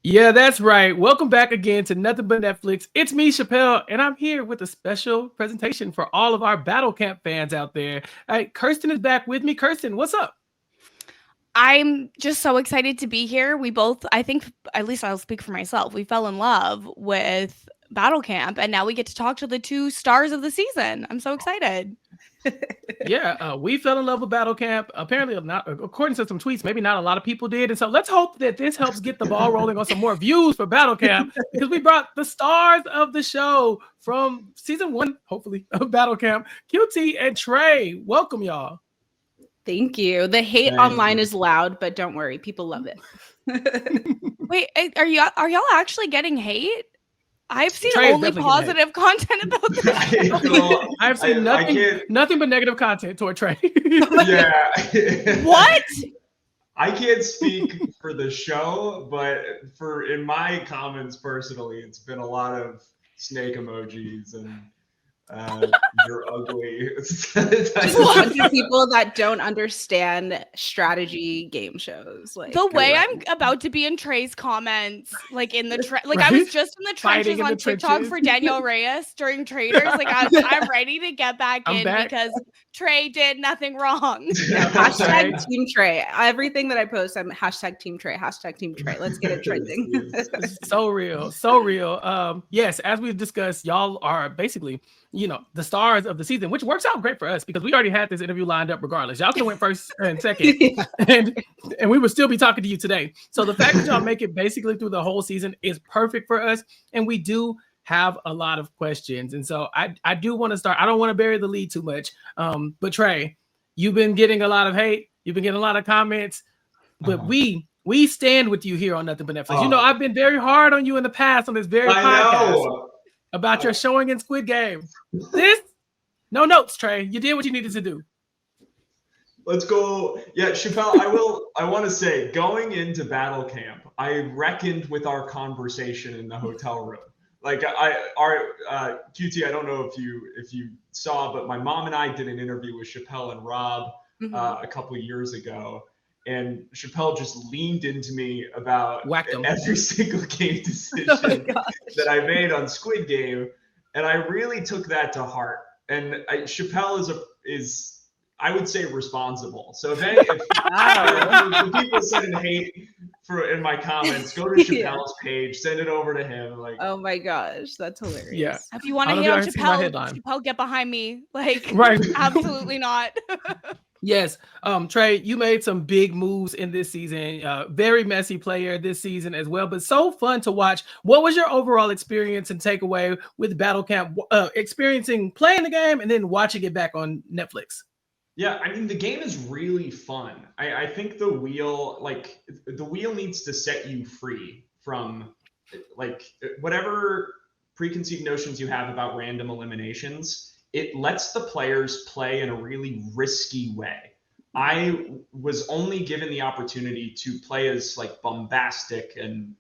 Yeah, that's right. Welcome back again to Nothing But Netflix. It's me, Chappell, and I'm here with a special presentation for all of our Battle Camp fans out there. All right, Kirsten is back with me. Kirsten, what's up? I'm just so excited to be here. We both, I think, at least I'll speak for myself, we fell in love with Battle Camp, and now we get to talk to the two stars of the season. I'm so excited. Yeah, we fell in love with Battle Camp. Apparently, not according to some tweets, maybe not a lot of people did. And so let's hope that this helps get the ball rolling on some more views for Battle Camp because we brought the stars of the show from season 1, hopefully, of Battle Camp, QT and Trey. Welcome, y'all. Thank you. The hate online is loud, but don't worry, people love it. Wait, are y'all actually getting hate? I've seen Trey is only definitely getting hate. positive content about this. I've seen nothing but negative content toward Trey. Yeah. What? I can't speak for the show, but in my comments personally, it's been a lot of snake emojis and you're ugly. Just a bunch of people that don't understand strategy game shows. Like the way I'm about to be in Trey's comments, like in the I was just in the trenches on TikTok for Danielle Reyes during Traders. Like I'm ready to get back because Trey did nothing wrong. Yeah, hashtag Team Trey. Everything that I post, I'm hashtag Team Trey. Hashtag Team Trey. Let's get it trending. So real, so real. Yes, as we've discussed, y'all are basically, the stars of the season, which works out great for us because we already had this interview lined up regardless. Y'all could have went first and second, and we would still be talking to you today. So the fact that y'all make it basically through the whole season is perfect for us, and we do have a lot of questions. And so I do want to start. I don't want to bury the lead too much, but Trey, you've been getting a lot of hate. You've been getting a lot of comments, but we stand with you here on Nothing But Netflix. I've been very hard on you in the past on this very podcast about your showing in Squid Game. No notes, Trey. You did what you needed to do. Let's go. Yeah, Chappell, I want to say, going into Battle Camp, I reckoned with our conversation in the hotel room. Like QT, I don't know if you saw, but my mom and I did an interview with Chappell and Rob a couple of years ago. And Chappell just leaned into me about every single game decision that I made on Squid Game, and I really took that to heart. And Chappell is I would say responsible. So if the people sending hate in my comments, go to Chappell's page, send it over to him. Like, oh my gosh, that's hilarious. Yeah. If you want to hate on Chappell, get behind me. Like, right? Absolutely not. Yes. Trey, you made some big moves in this season. Very messy player this season as well, but so fun to watch. What was your overall experience and takeaway with Battle Camp, experiencing playing the game and then watching it back on Netflix? Yeah, I mean, the game is really fun. I think the wheel needs to set you free from whatever preconceived notions you have about random eliminations. It lets the players play in a really risky way. I was only given the opportunity to play as bombastic and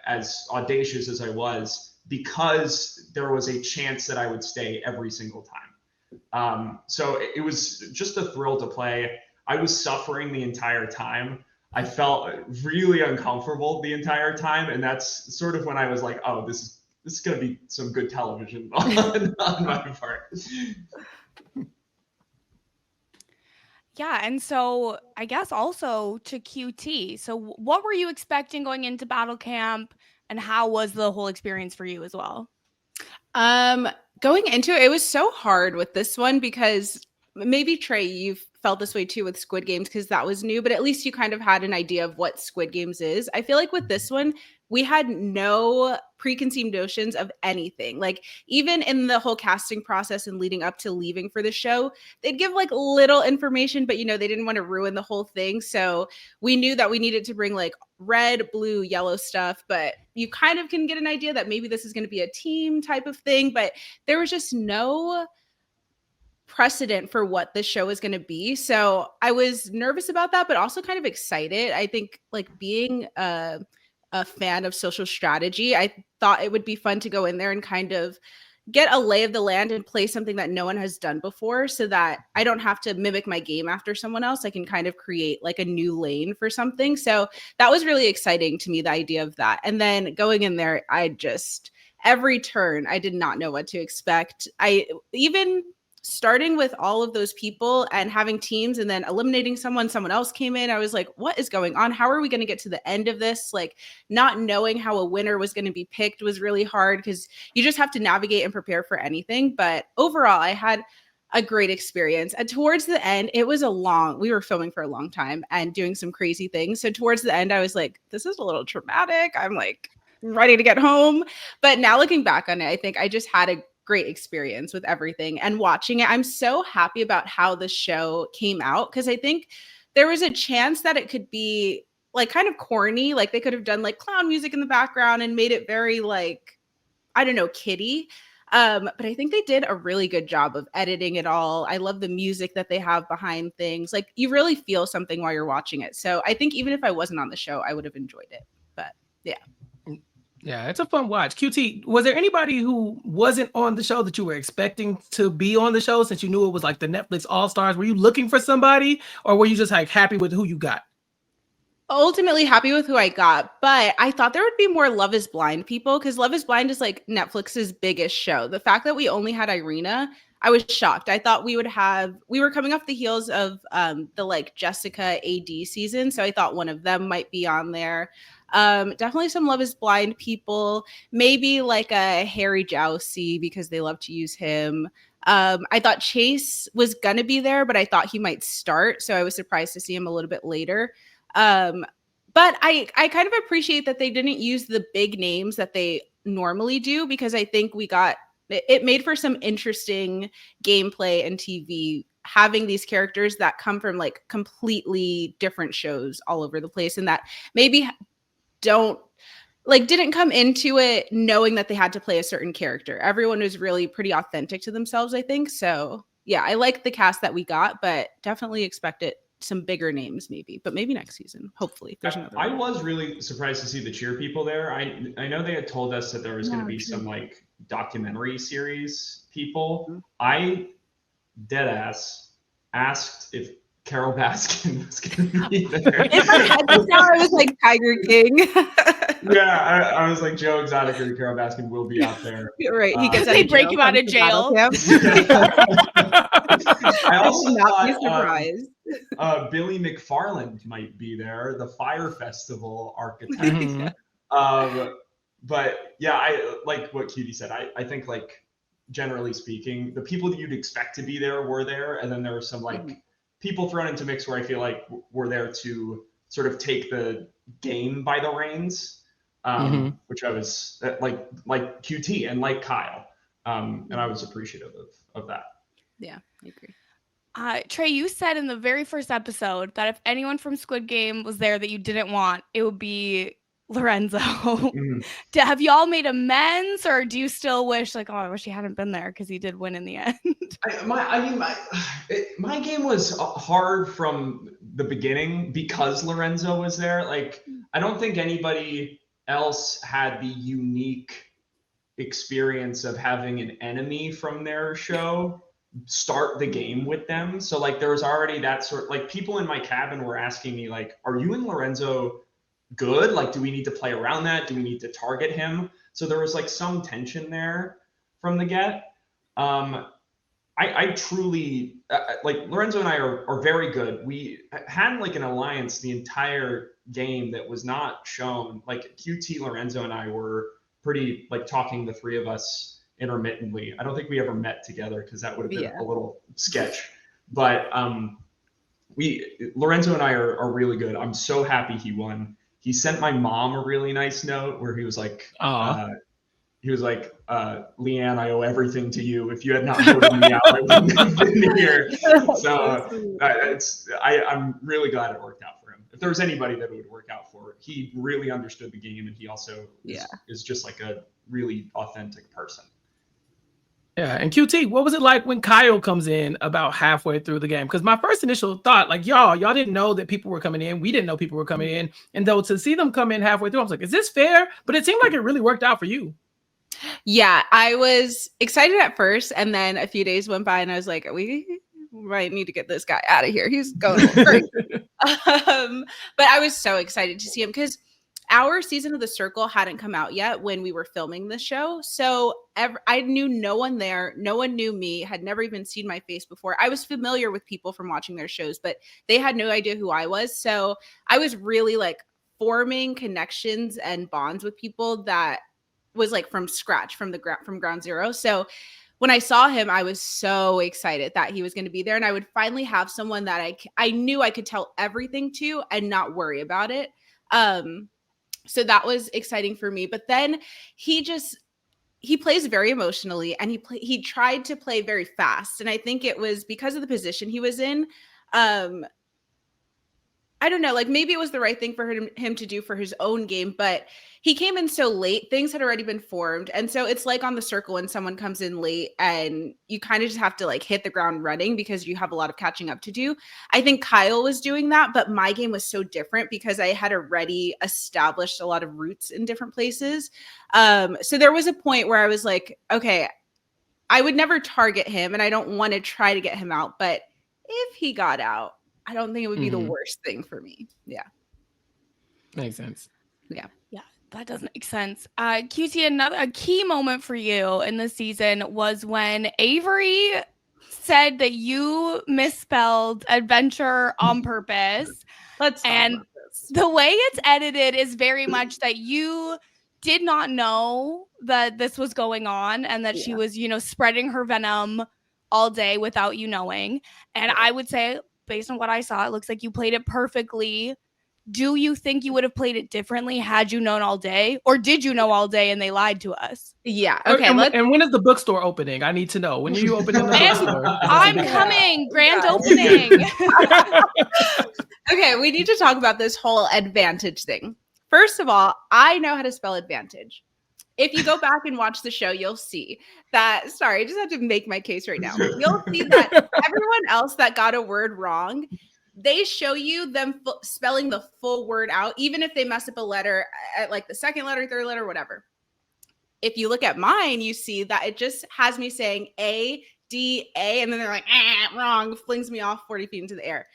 as audacious as I was because there was a chance that I would stay every single time. So it was just a thrill to play. I was suffering the entire time. I felt really uncomfortable the entire time. And that's sort of when I was like, oh, this is going to be some good television on my part. Yeah, and so I guess also to QT. So what were you expecting going into Battle Camp, and how was the whole experience for you as well? Going into it was so hard with this one because maybe Trey, you've felt this way too with Squid Games because that was new, but at least you kind of had an idea of what Squid Games is. I feel like with this one, we had no preconceived notions of anything. Like even in the whole casting process and leading up to leaving for the show, they'd give little information, but they didn't want to ruin the whole thing. So we knew that we needed to bring red, blue, yellow stuff, but you kind of can get an idea that maybe this is going to be a team type of thing, but there was just no precedent for what this show is going to be. So I was nervous about that, but also kind of excited. I think being a fan of social strategy, I thought it would be fun to go in there and kind of get a lay of the land and play something that no one has done before, so that I don't have to mimic my game after someone else. I can kind of create like a new lane for something. So that was really exciting to me, the idea of that. And then going in there, every turn, I did not know what to expect. I even starting with all of those people and having teams and then eliminating someone else came in. I was like, what is going on? How are we going to get to the end of this? Like, not knowing how a winner was going to be picked was really hard, because you just have to navigate and prepare for anything. But overall, I had a great experience. And towards the end, we were filming for a long time and doing some crazy things. So towards the end, I was like, this is a little traumatic. I'm like ready to get home. But now looking back on it, I think I just had a great experience with everything and watching it. I'm so happy about how the show came out, because I think there was a chance that it could be like kind of corny. Like they could have done like clown music in the background and made it very like, I don't know, kiddie. But I think they did a really good job of editing it all. I love the music that they have behind things. Like you really feel something while you're watching it. So I think even if I wasn't on the show, I would have enjoyed it. But yeah. Yeah, it's a fun watch. QT, was there anybody who wasn't on the show that you were expecting to be on the show, since you knew it was like the Netflix All-Stars? Were you looking for somebody, or were you just like happy with who you got? Ultimately happy with who I got, but I thought there would be more Love is Blind people, because Love is Blind is like Netflix's biggest show. The fact that we only had Irina, I was shocked. I thought we were coming off the heels of the like Jessica AD season, so I thought one of them might be on there. Definitely some Love is Blind people, maybe like a Harry Jousey, because they love to use him. I thought Chase was gonna be there, but I thought he might start, so I was surprised to see him a little bit later. But I kind of appreciate that they didn't use the big names that they normally do, because I think it made for some interesting gameplay and TV, having these characters that come from like completely different shows all over the place, and that maybe didn't come into it knowing that they had to play a certain character. Everyone was really pretty authentic to themselves, I think. So yeah, I like the cast that we got, but definitely expected some bigger names but maybe next season, hopefully. There's another I was really surprised to see the cheer people there. I know they had told us that there was going to be some like documentary series people. Mm-hmm. I dead ass asked if Carol Baskin was going to be there. In my head just now, I was like Tiger King. Yeah, I was like, Joe Exotic or Carol Baskin will be out there. Right, he gets they break him out of jail. I also would not be thought surprised. Billy McFarland might be there, the Fire Festival architect. But yeah, I like what QT said. I think like generally speaking, the people that you'd expect to be there were there, and then there were some like people thrown into mix where I feel like were there to sort of take the game by the reins, which I was like QT and like Kyle, and I was appreciative of that. Yeah, I agree. Trey, you said in the very first episode that if anyone from Squid Game was there that you didn't want, it would be Lorenzo. Have y'all made amends, or do you still wish like, oh, I wish he hadn't been there because he did win in the end? My game was hard from the beginning because Lorenzo was there. Like, I don't think anybody else had the unique experience of having an enemy from their show start the game with them. So like there was already that sort, like people in my cabin were asking me like, are you and Lorenzo good? Like, do we need to play around that? Do we need to target him? So there was like some tension there from the get. I truly like Lorenzo and I are very good. We had like an alliance the entire game that was not shown. Like QT, Lorenzo and I were pretty like talking, the three of us, intermittently. I don't think we ever met together because that would have been a little sketch. But Lorenzo and I are really good. I'm so happy he won. He sent my mom a really nice note where he was like, Leanne, I owe everything to you. If you had not voted me out, I wouldn't have been here. So I'm really glad it worked out for him. If there was anybody that it would work out for, he really understood the game, and he also is just like a really authentic person. Yeah, and QT, what was it like when Kyle comes in about halfway through the game? Because my first initial thought, like, y'all didn't know that people were coming in. We didn't know people were coming in. And though to see them come in halfway through, I was like, is this fair? But it seemed like it really worked out for you. Yeah, I was excited at first, and then a few days went by, and I was like, we might need to get this guy out of here. He's going a little crazy. But I was so excited to see him because our season of The Circle hadn't come out yet when we were filming the show. So I knew no one there. No one knew me, had never even seen my face before. I was familiar with people from watching their shows, but they had no idea who I was. So I was really like forming connections and bonds with people that was like from scratch, from ground zero. So when I saw him, I was so excited that he was going to be there, and I would finally have someone that I knew I could tell everything to and not worry about it. So that was exciting for me. But then he plays very emotionally, and he tried to play very fast, and I think it was because of the position he was in. I don't know, like maybe it was the right thing for him to do for his own game, but he came in so late. Things had already been formed. And so it's like on The Circle when someone comes in late and you kind of just have to like hit the ground running because you have a lot of catching up to do. I think Kyle was doing that, but my game was so different because I had already established a lot of roots in different places. So there was a point where I was like, okay, I would never target him and I don't want to try to get him out, but if he got out, I don't think it would be the worst thing for me. Yeah. Makes sense. Yeah. Yeah, that does make sense. QT, a key moment for you in this season was when Avery said that you misspelled adventure on purpose. Let's talk about this. The way it's edited is very much that you did not know that this was going on and that she was, spreading her venom all day without you knowing. And I would say, based on what I saw, it looks like you played it perfectly. Do you think you would have played it differently had you known all day? Or did you know all day and they lied to us? Yeah. Okay. And when is the bookstore opening? I need to know. When are you opening the bookstore? I'm coming. Grand opening. Okay. We need to talk about this whole advantage thing. First of all, I know how to spell advantage. If you go back and watch the show, you'll see that, sorry, I just have to make my case right now. You'll see that everyone else that got a word wrong, they show you them spelling the full word out, even if they mess up a letter at like the second letter, third letter, whatever. If you look at mine, you see that it just has me saying A, D, A, and then they're like, wrong, flings me off 40 feet into the air.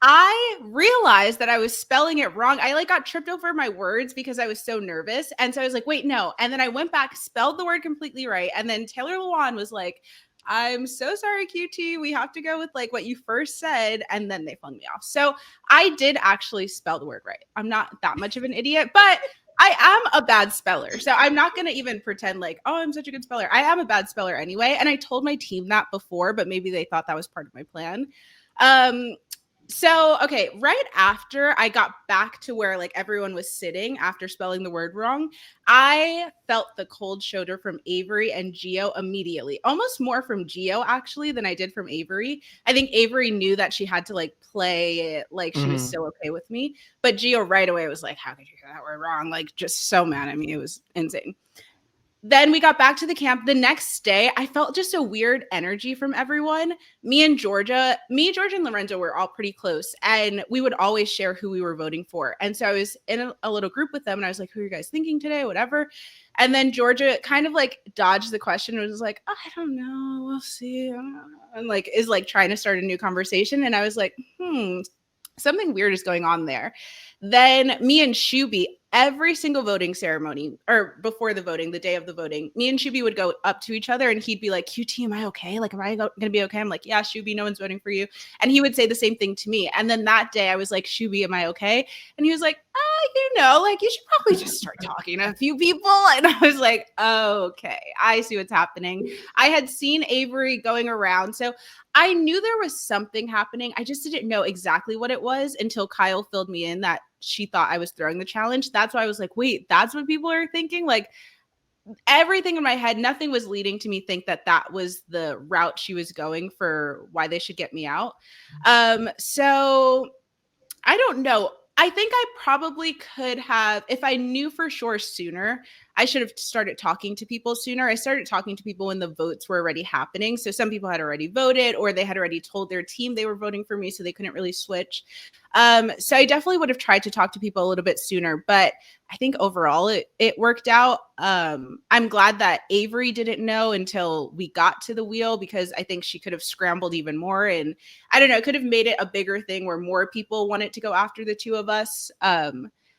I realized that I was spelling it wrong. I like got tripped over my words because I was so nervous. And so I was like, wait, no. And then I went back, spelled the word completely right. And then Taylor Lewan was like, I'm so sorry, QT. We have to go with like what you first said. And then they flung me off. So I did actually spell the word right. I'm not that much of an idiot, but I am a bad speller. So I'm not going to even pretend like, oh, I'm such a good speller. I am a bad speller anyway. And I told my team that before, but maybe they thought that was part of my plan. So, okay, right after I got back to where like everyone was sitting after spelling the word wrong, I felt the cold shoulder from Avery and Gio immediately, almost more from Gio actually than I did from Avery. I think Avery knew that she had to like play it like she was so okay with me, but Gio right away was like, how could you hear that word wrong? Like just so mad at me. It was insane. Then we got back to the camp. The next day, I felt just a weird energy from everyone. Georgia, and Lorenzo were all pretty close, and we would always share who we were voting for. And so I was in a little group with them, and I was like, who are you guys thinking today? Whatever. And then Georgia kind of like dodged the question and was like, I don't know. We'll see. And like is like trying to start a new conversation. And I was like, something weird is going on there. Then me and Shuby, every single voting ceremony or before the voting, the day of the voting, me and Shuby would go up to each other and he'd be like, QT, am I okay? Like, am I going to be okay? I'm like, yeah, Shuby, no one's voting for you. And he would say the same thing to me. And then that day I was like, Shuby, am I okay? And he was like, like you should probably just start talking to a few people. And I was like, okay, I see what's happening. I had seen Avery going around. So I knew there was something happening. I just didn't know exactly what it was until Kyle filled me in that she thought I was throwing the challenge. That's why I was like, wait, that's what people are thinking? Like everything in my head, nothing was leading to me think that that was the route she was going for why they should get me out. So I don't know. I think I probably could have, if I knew for sure sooner, I should have started talking to people sooner. I started talking to people when the votes were already happening. So some people had already voted, or they had already told their team they were voting for me, so they couldn't really switch. So I definitely would have tried to talk to people a little bit sooner, but I think overall it worked out. I'm glad that Avery didn't know until we got to the wheel, because I think she could have scrambled even more. And I don't know, it could have made it a bigger thing where more people wanted to go after the two of us.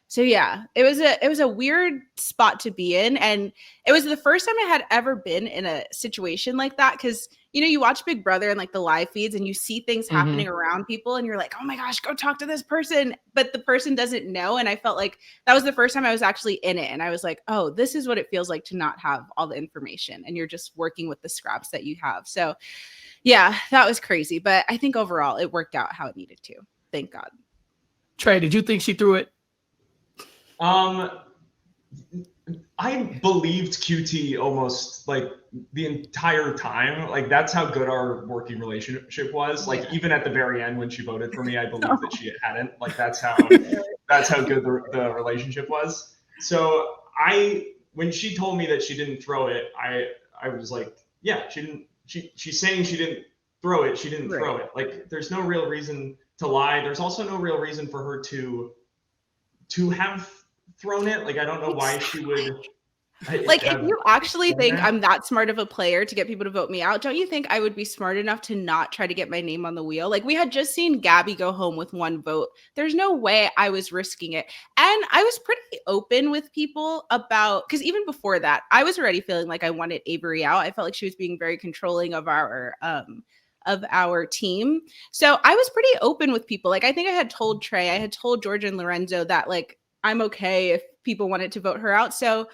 So yeah, it was a weird spot to be in. And it was the first time I had ever been in a situation like that. Cause you watch Big Brother and like the live feeds and you see things happening around people and you're like, oh my gosh, go talk to this person. But the person doesn't know. And I felt like that was the first time I was actually in it. And I was like, oh, this is what it feels like to not have all the information. And you're just working with the scraps that you have. So yeah, that was crazy. But I think overall it worked out how it needed to. Thank God. Trey, did you think she threw it? I believed QT almost like the entire time. Like that's how good our working relationship was. Like even at the very end when she voted for me, I believed that she hadn't. Like that's how good the relationship was. So when she told me that she didn't throw it, I was like, yeah, she didn't. She's saying she didn't throw it. She didn't throw it. Like there's no real reason to lie. There's also no real reason for her to have thrown it. Like I don't know why she would. Like if you actually think I'm that smart of a player to get people to vote me out, don't you think I would be smart enough to not try to get my name on the wheel? Like we had just seen Gabby go home with one vote. There's no way I was risking it. And I was pretty open with people about, because even before that, I was already feeling like I wanted Avery out. I felt like she was being very controlling of our team. So I was pretty open with people. Like I think I had told Trey, I had told Georgia and Lorenzo that like I'm okay if people wanted to vote her out. So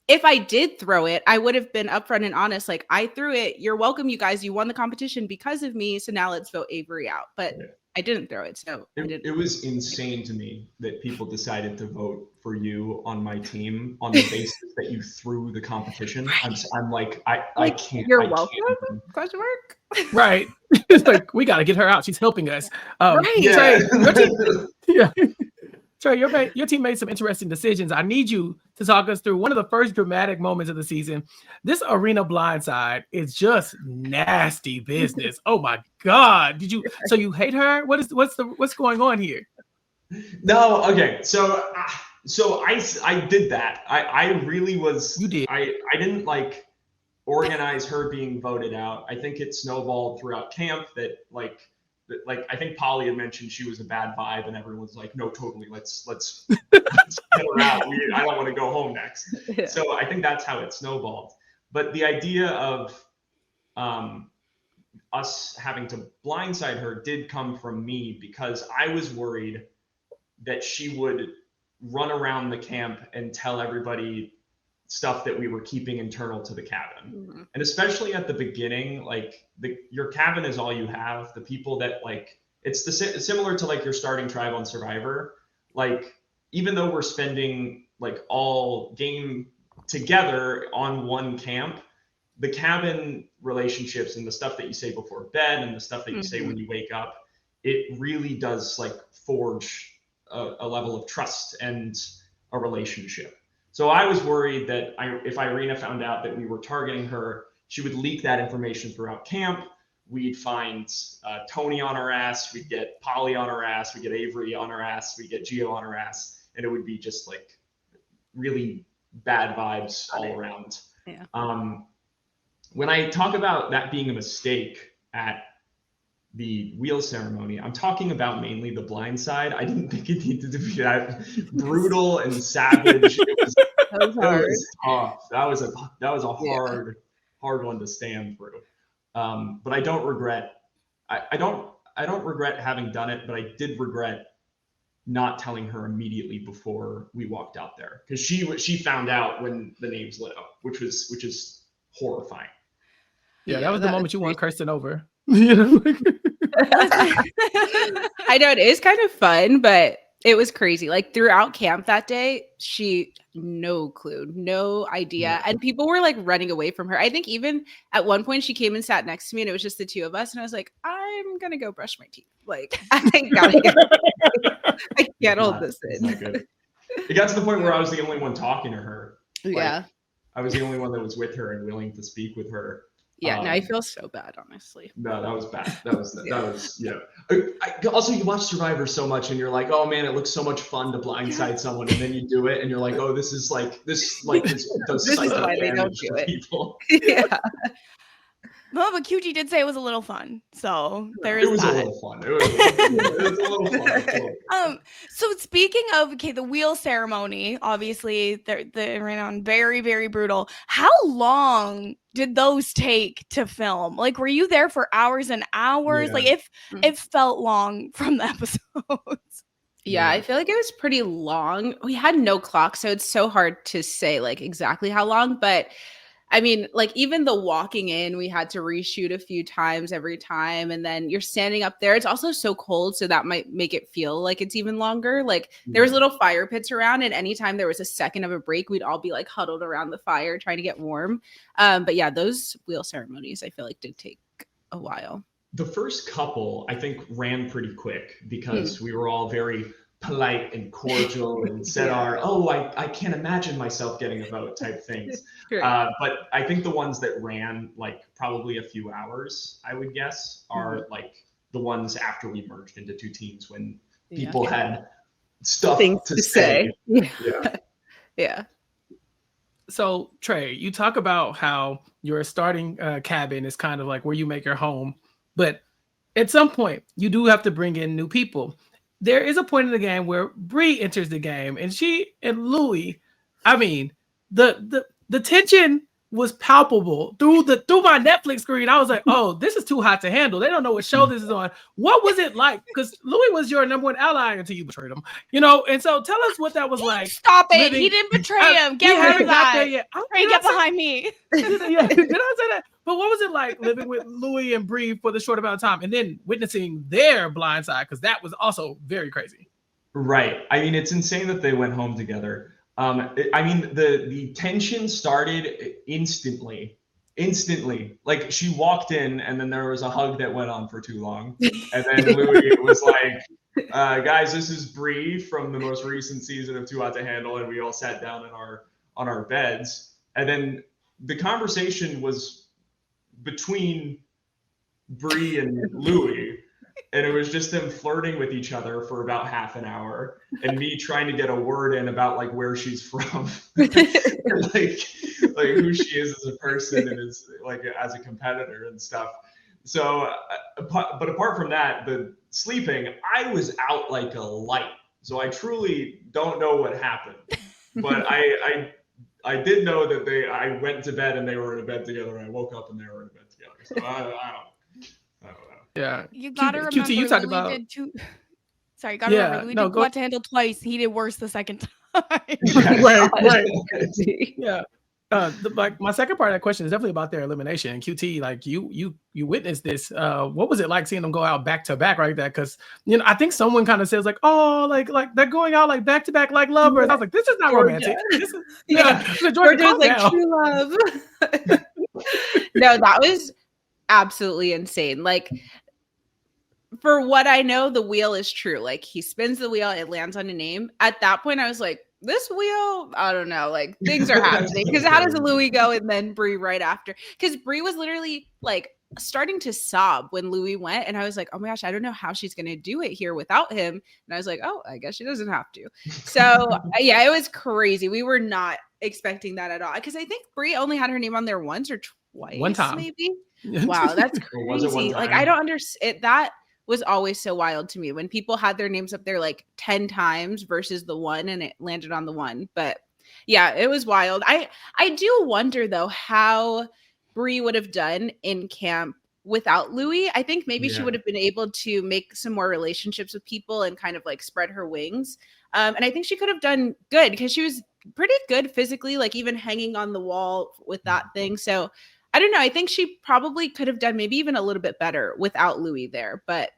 if I did throw it, I would have been upfront and honest. Like I threw it. You're welcome, you guys. You won the competition because of me. So now let's vote Avery out. But I didn't throw it. So it was insane to me that people decided to vote for you on my team on the basis that you threw the competition. I'm like, I can't. You're welcome? Question mark. Right. It's like we got to get her out. She's helping us. Right. Trey, Trey, your team made some interesting decisions. I need you to talk us through one of the first dramatic moments of the season. This arena blindside is just nasty business. Oh my God! So you hate her? What's going on here? No, okay. So I did that. I really was. You did. I didn't like organize her being voted out. I think it snowballed throughout camp that like I think Polly had mentioned she was a bad vibe, and everyone's like, no, totally, let's get her out. I don't want to go home next. Yeah. So I think that's how it snowballed. But the idea of us having to blindside her did come from me because I was worried that she would run around the camp and tell everybody stuff that we were keeping internal to the cabin. And especially at the beginning, like your cabin is all you have. The people that like, it's similar to like your starting tribe on Survivor. Like, even though we're spending like all game together on one camp, the cabin relationships and the stuff that you say before bed and the stuff that you say when you wake up, it really does like forge a level of trust and a relationship. So I was worried that if Irina found out that we were targeting her, she would leak that information throughout camp. We'd find Tony on our ass. We'd get Polly on our ass. We'd get Avery on our ass. We'd get Gio on our ass. And it would be just like really bad vibes all around. Yeah. When I talk about that being a mistake at the wheel ceremony, I'm talking about mainly the blind side. I didn't think it needed to be that brutal and savage. It was tough. That was a hard one to stand through. But I don't regret. I don't regret having done it, but I did regret not telling her immediately before we walked out there, because she found out when the names lit up, which is horrifying. Yeah, that was the moment you weren't cursing over. I know it is kind of fun, but it was crazy. Like throughout camp that day, she no clue, no idea. And people were like running away from her. I think even at one point she came and sat next to me and it was just the two of us. And I was like, I'm going to go brush my teeth. Like, I can't hold this in. It got to the point where I was the only one talking to her. Yeah. I was the only one that was with her and willing to speak with her. Yeah, no, I feel so bad, honestly. No, that was bad. That was also, you watch Survivor so much and you're like, oh man, it looks so much fun to blindside someone, and then you do it and you're like, oh, this does This is why they don't do it. People. Yeah. No, but QT did say it was a little fun, so there is that. It was a little fun. It was a little fun. So speaking of the wheel ceremony, obviously they ran on very, very brutal. How long did those take to film? Like, were you there for hours and hours? Yeah. Like, it felt long from the episodes. Yeah, I feel like it was pretty long. We had no clock, so it's so hard to say like exactly how long, but I mean, like even the walking in, we had to reshoot a few times every time. And then you're standing up there. It's also so cold, so that might make it feel like it's even longer. Like there was little fire pits around, and anytime there was a second of a break, we'd all be like huddled around the fire trying to get warm. But yeah, those wheel ceremonies, I feel like did take a while. The first couple, I think, ran pretty quick because we were all very polite and cordial and said I can't imagine myself getting a vote type things. But I think the ones that ran like probably a few hours, I would guess, are like the ones after we merged into two teams when people had stuff to say. Yeah. So Trey, you talk about how your starting cabin is kind of like where you make your home, but at some point you do have to bring in new people. There is a point in the game where Bree enters the game, and she and Louis, I mean, the tension was palpable through my Netflix screen. I was like, oh, this is too hot to handle. They don't know what show this is on. What was it like? Because Louis was your number one ally until you betrayed him, and so tell us what that was like. Stop it. He didn't betray him. Get rid of that. Trey, get behind me. Did I say that? But what was it like living with Louis and Bree for the short amount of time and then witnessing their blind side? Because that was also very crazy. Right. I mean, it's insane that they went home together. I mean, the tension started instantly. Like she walked in and then there was a hug that went on for too long. And then Louis was like, guys, this is Bree from the most recent season of Too Hot to Handle. And we all sat down on our beds. And then the conversation was between Bree and Louis, and it was just them flirting with each other for about half an hour, and me trying to get a word in about like where she's from, and, like who she is as a person and as like as a competitor and stuff. So, but apart from that, the sleeping, I was out like a light. So I truly don't know what happened, but I did know that I went to bed and they were in a bed together, and I woke up and they were in a bed together. So I don't know. Yeah. You gotta remember QT, you talked about Sorry, gotta remember Louis did Too Hot to Handle twice. He did worse the second time. Right. Yeah. Like my second part of that question is definitely about their elimination. QT, like you witnessed this. What was it like seeing them go out back to back like that? Because I think someone kind of says like, oh, like they're going out like back to back like lovers. I was like, this is not romantic. This is Georgia's like true love. No, that was absolutely insane. Like, for what I know, the wheel is true. Like he spins the wheel, it lands on a name. At that point, I was like, this wheel, I don't know, like things are happening. Because how does Louis go and then Bree right after? Because Bree was literally like starting to sob when Louis went, and I was like, oh my gosh, I don't know how she's gonna do it here without him. And I was like, oh, I guess she doesn't have to. So yeah, it was crazy. We were not expecting that at all. Because I think Bree only had her name on there once or twice, one time maybe. Wow, that's crazy. Like I don't understand. That was always so wild to me when people had their names up there like 10 times versus the one, and it landed on the one. But yeah, it was wild. I do wonder though how Bree would have done in camp without Louis. I think maybe she would have been able to make some more relationships with people and kind of like spread her wings. And I think she could have done good because she was pretty good physically, like even hanging on the wall with that thing. So I don't know. I think she probably could have done maybe even a little bit better without Louis there. But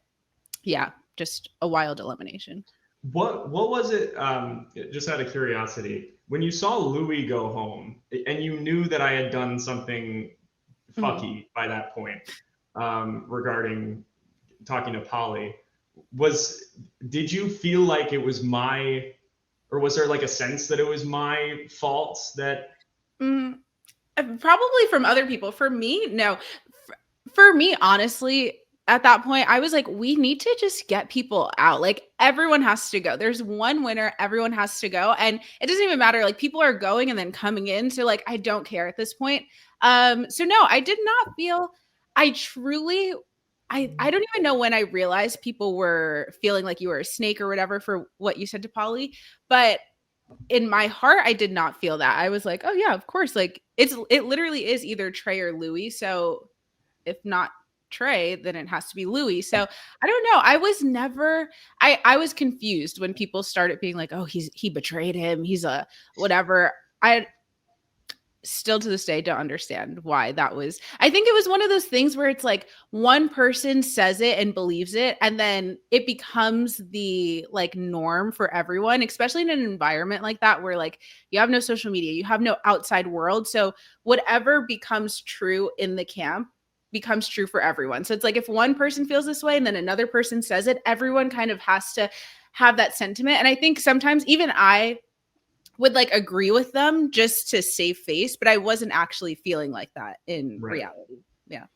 yeah, just a wild elimination. What was it? Just out of curiosity, when you saw Louis go home and you knew that I had done something fucky by that point regarding talking to Polly, did you feel like it was or was there like a sense that it was my fault that Probably from other people. For me, no. For me, honestly, at that point, I was like, we need to just get people out. Like, everyone has to go. There's one winner. Everyone has to go. And it doesn't even matter. Like, people are going and then coming in. So, like, I don't care at this point. So no, I did not feel, I don't even know when I realized people were feeling like you were a snake or whatever for what you said to Polly. But in my heart, I did not feel that. I was like, oh yeah, of course. Like, it literally is either Trey or Louis. So if not Trey, then it has to be Louis. So I don't know. I was never, I was confused when people started being like, oh, he betrayed him. He's a whatever. I still to this day don't understand why that was. I think it was one of those things where it's like one person says it and believes it, and then it becomes the like norm for everyone, especially in an environment like that where like you have no social media, you have no outside world. So whatever becomes true in the camp becomes true for everyone. So it's like if one person feels this way and then another person says it, everyone kind of has to have that sentiment. And I think sometimes even I would like agree with them just to save face, but I wasn't actually feeling like that in reality. Yeah.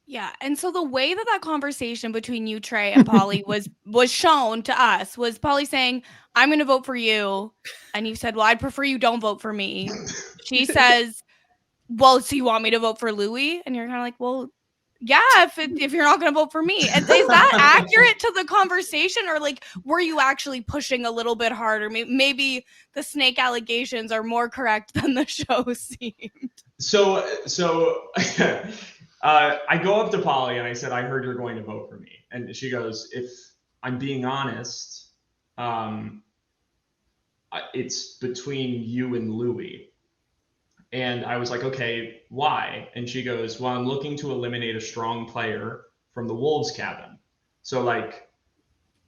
Yeah. And so the way that conversation between you, Trey, and Polly was shown to us was Polly saying, I'm going to vote for you. And you said, well, I'd prefer you don't vote for me. She says, well, so you want me to vote for Louis? And you're kind of like, well, yeah, if you're not going to vote for me. Is that accurate to the conversation, or like were you actually pushing a little bit harder? Maybe the snake allegations are more correct than the show seemed. So I go up to Polly and I said, I heard you're going to vote for me. And she goes, if I'm being honest, it's between you and Louis. And I was like, okay, why? And she goes, well, I'm looking to eliminate a strong player from the Wolves cabin. So like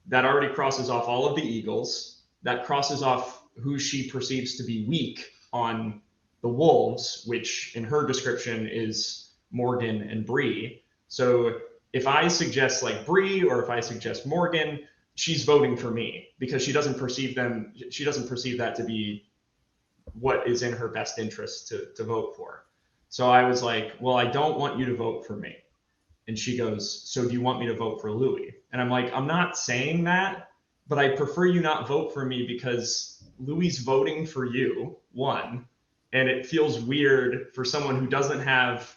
that already crosses off all of the Eagles. That crosses off who she perceives to be weak on the Wolves, which in her description is Morgan and Bree. So if I suggest like Bree or if I suggest Morgan, she's voting for me because she doesn't perceive that to be what is in her best interest to vote for. So I was like, well, I don't want you to vote for me. And she goes, so do you want me to vote for Louis? And I'm like, I'm not saying that, but I prefer you not vote for me because Louis voting for you, one, and it feels weird for someone who doesn't have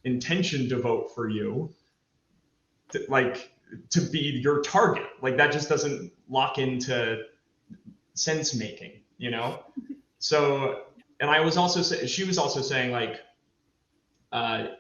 intention to vote for you, to be your target. Like that just doesn't lock into sense making, you know? So, and she was also saying like,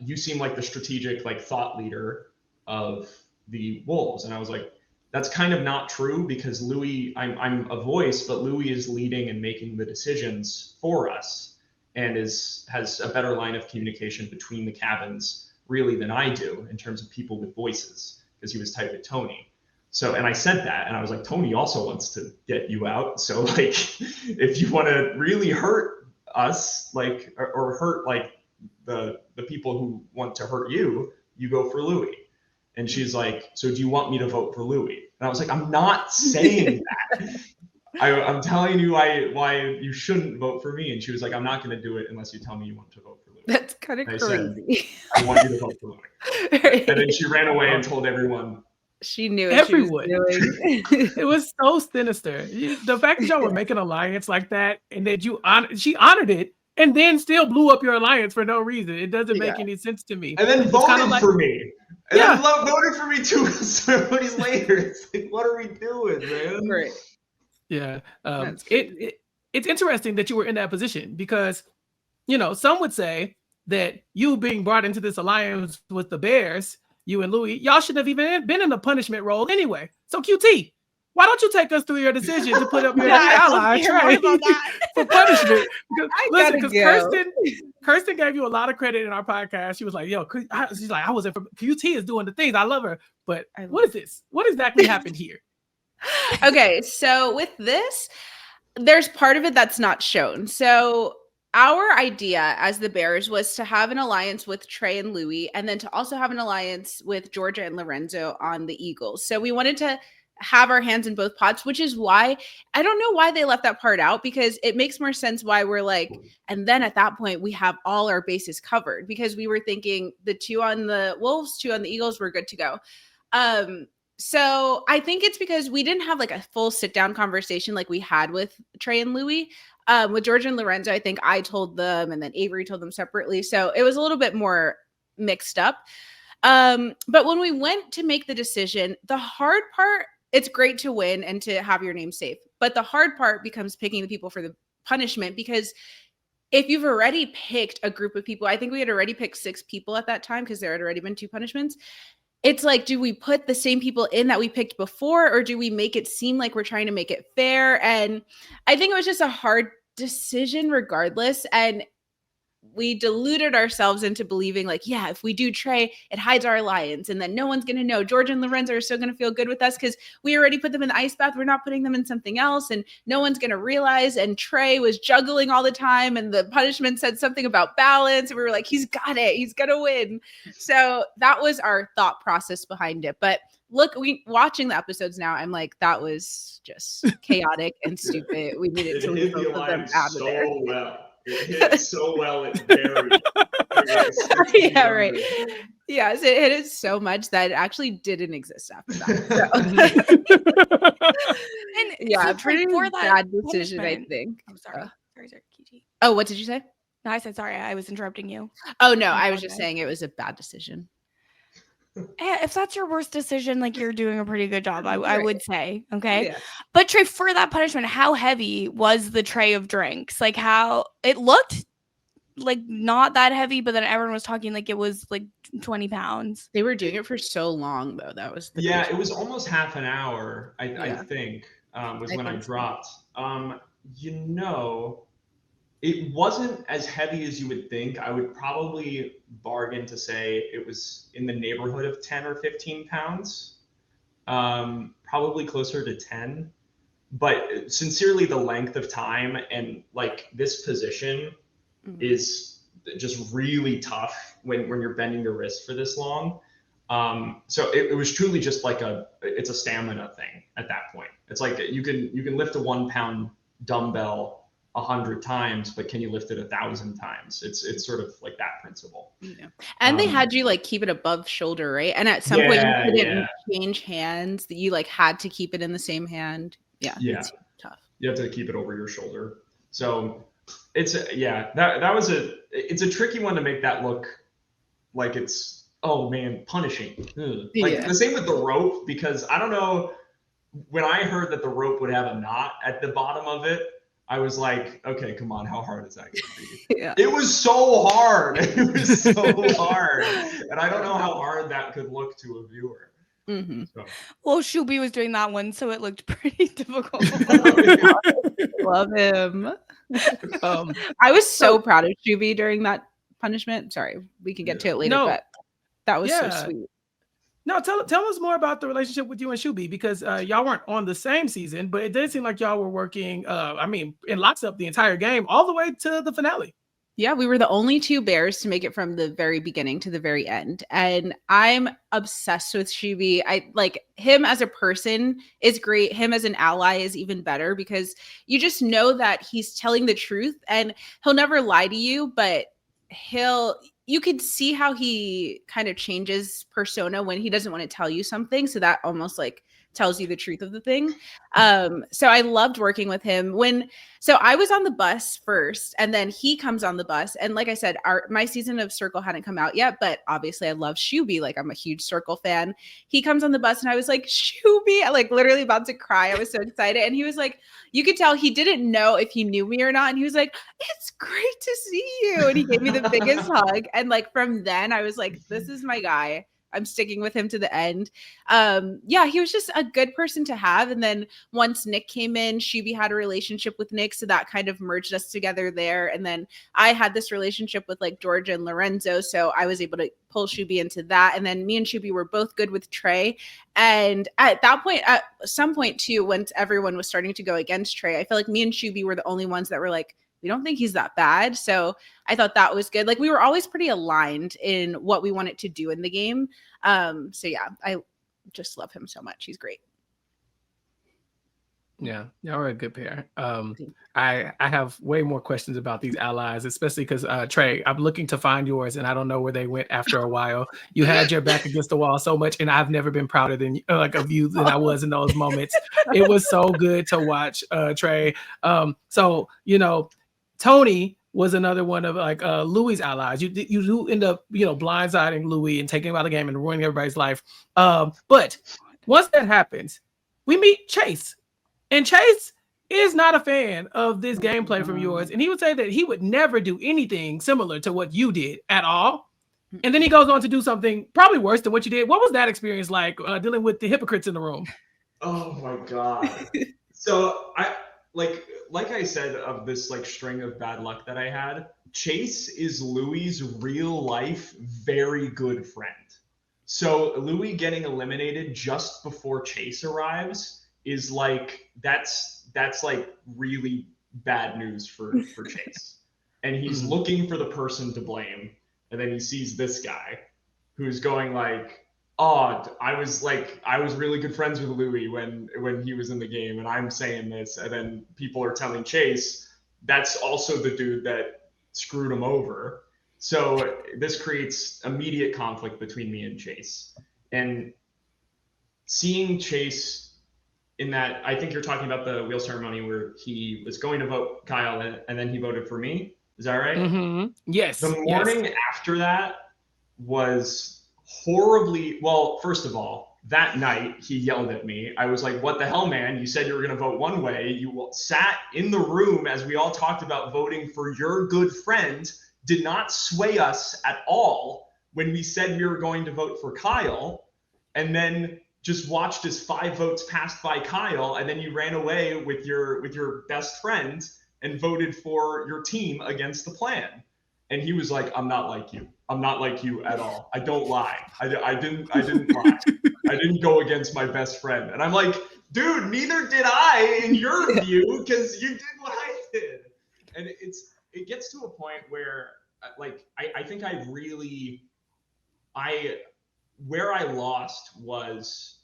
you seem like the strategic, like thought leader of the Wolves. And I was like, that's kind of not true because Louis, I'm a voice, but Louis is leading and making the decisions for us and has a better line of communication between the cabins really than I do in terms of people with voices because he was tight with Tony. So, and I said that, and I was like, Tony also wants to get you out. So like, if you want to really hurt us, like, or hurt like the people who want to hurt you, you go for Louis. And she's like, so do you want me to vote for Louis? And I was like, I'm not saying that. I'm telling you why you shouldn't vote for me. And she was like, I'm not going to do it unless you tell me you want to vote for Louis. That's kind of crazy. I want you to vote for Louis. And then she ran away and told everyone. She knew everyone. She was doing. It was so sinister. The fact that y'all were making an alliance like that, and that she honored it, and then still blew up your alliance for no reason. It doesn't make any sense to me. And then voted for me. And then voted for me 2 ceremonies later. It's like, what are we doing, man? Right. Yeah. It's interesting that you were in that position because, some would say that you being brought into this alliance with the Bears, you and Louis, y'all shouldn't have even been in the punishment role anyway. So QT, why don't you take us through your decision to put up your ally Trey for punishment? Because Kirsten gave you a lot of credit in our podcast. She was like, she's like, I wasn't from QT is doing the things. I love her. But what is this? What exactly happened here? Okay, so with this, there's part of it that's not shown. So our idea as the Bears was to have an alliance with Trey and Louis, and then to also have an alliance with Georgia and Lorenzo on the Eagles. So we wanted to have our hands in both pots, which is why I don't know why they left that part out, because it makes more sense why we're like, and then at that point we have all our bases covered, because we were thinking the 2 on the Wolves, 2 on the Eagles, we're good to go. So I think it's because we didn't have like a full sit down conversation like we had with Trey and Louis. With George and Lorenzo, I think I told them and then Avery told them separately. So it was a little bit more mixed up. But when we went to make the decision, the hard part, it's great to win and to have your name safe. But the hard part becomes picking the people for the punishment, because if you've already picked a group of people, I think we had already picked 6 people at that time because there had already been 2 punishments. It's like, do we put the same people in that we picked before, or do we make it seem like we're trying to make it fair? And I think it was just a hard decision regardless. And we deluded ourselves into believing like, yeah, if we do Trey, it hides our alliance and then no one's going to know. George and Lorenzo are still going to feel good with us because we already put them in the ice bath. We're not putting them in something else and no one's going to realize. And Trey was juggling all the time and the punishment said something about balance. And we were like, he's got it. He's going to win. So that was our thought process behind it. But look, watching the episodes now, I'm like, that was just chaotic and stupid. We needed to leave both of them out of there. Well. It hit so well. It buried. Yeah, right. Yes, it hit it so much that it actually didn't exist after that. So. And yeah, so pretty bad decision, I think. I'm sorry. Sorry, QT. Oh, what did you say? No, I said sorry. I was interrupting you. Oh, no, I was just saying it was a bad decision. If that's your worst decision, like you're doing a pretty good job, I would say. Okay. Yeah. But Trey, for that punishment, how heavy was the tray of drinks? Like how it looked like not that heavy, but then everyone was talking like it was like 20 pounds. They were doing it for so long though. That was the it was almost half an hour, I think, was when I dropped. It wasn't as heavy as you would think. I would probably bargain to say it was in the neighborhood of 10 or 15 pounds, probably closer to 10. But sincerely, the length of time and like this position is just really tough when you're bending your wrist for this long. So it was truly just like it's a stamina thing at that point. It's like you can lift a 1 pound dumbbell 100 times, but can you lift it 1,000 times? It's sort of like that principle. Yeah. And they had you like keep it above shoulder, right? And at some point you couldn't change hands. That you like had to keep it in the same hand. Yeah. It's tough. You have to keep it over your shoulder. So it's it's a tricky one to make that look like it's punishing. Like the same with the rope, because I don't know, when I heard that the rope would have a knot at the bottom of it, I was like, okay, come on, how hard is that going to be? It was so hard. It was so hard. And I don't know how hard that could look to a viewer. Mm-hmm. So. Well, Shuby was doing that one, so it looked pretty difficult. Love him. I was so proud of Shuby during that punishment. Sorry, we can get to it later, but that was so sweet. No, tell us more about the relationship with you and Shuby, because y'all weren't on the same season, but it did seem like y'all were working, in lockstep the entire game, all the way to the finale. Yeah, we were the only 2 bears to make it from the very beginning to the very end. And I'm obsessed with Shuby. I like him as a person is great. Him as an ally is even better, because you just know that he's telling the truth and he'll never lie to you, but you could see how he kind of changes persona when he doesn't want to tell you something. So that almost like tells you the truth of the thing. So I loved working with him. So I was on the bus first, and then he comes on the bus. And like I said, my season of Circle hadn't come out yet, but obviously I love Shuby. Like I'm a huge Circle fan. He comes on the bus and I was like, Shuby, I like literally about to cry. I was so excited. And he was like, you could tell he didn't know if he knew me or not. And he was like, it's great to see you. And he gave me the biggest hug. And like from then I was like, this is my guy. I'm sticking with him to the end. He was just a good person to have. And then once Nick came in, Shuby had a relationship with Nick. So that kind of merged us together there. And then I had this relationship with like George and Lorenzo. So I was able to pull Shuby into that. And then me and Shuby were both good with Trey. And at that point, at some point too, once everyone was starting to go against Trey, I feel like me and Shuby were the only ones that were like, we don't think he's that bad. So I thought that was good. Like we were always pretty aligned in what we wanted to do in the game. I just love him so much. He's great. Yeah, y'all are a good pair. I have way more questions about these allies, especially because Trey, I'm looking to find yours, and I don't know where they went after a while. You had your back against the wall so much, and I've never been prouder than of you than I was in those moments. It was so good to watch, Trey. So Tony was another one of like Louis' allies. You do end up blindsiding Louis and taking him out of the game and ruining everybody's life. But once that happens, we meet Chase. And Chase is not a fan of this gameplay from yours. And he would say that he would never do anything similar to what you did at all. And then he goes on to do something probably worse than what you did. What was that experience like dealing with the hypocrites in the room? Oh my God. So I like I said, of this like string of bad luck that I had, Chase is Louis' real life very good friend. So Louis getting eliminated just before Chase arrives is like that's like really bad news for Chase. And he's looking for the person to blame, and then he sees this guy who's going like, oh, I was really good friends with Louis when he was in the game, and I'm saying this, and then people are telling Chase that's also the dude that screwed him over. So this creates immediate conflict between me and Chase. And seeing Chase in that, I think you're talking about the wheel ceremony where he was going to vote Kyle and then he voted for me. Is that right? Mm-hmm. Yes. The morning after that was horribly, well, first of all, that night he yelled at me. I was like, what the hell, man? You said you were going to vote one way. You sat in the room as we all talked about voting for your good friend, did not sway us at all when we said we were going to vote for Kyle, and then just watched as 5 votes passed by Kyle, and then you ran away with your best friend and voted for your team against the plan. And he was like, I'm not like you. I'm not like you at all. I don't lie. I didn't lie. I didn't go against my best friend. And I'm like, dude, neither did I in your view, because you did what I did. And it gets to a point where like I think where I lost was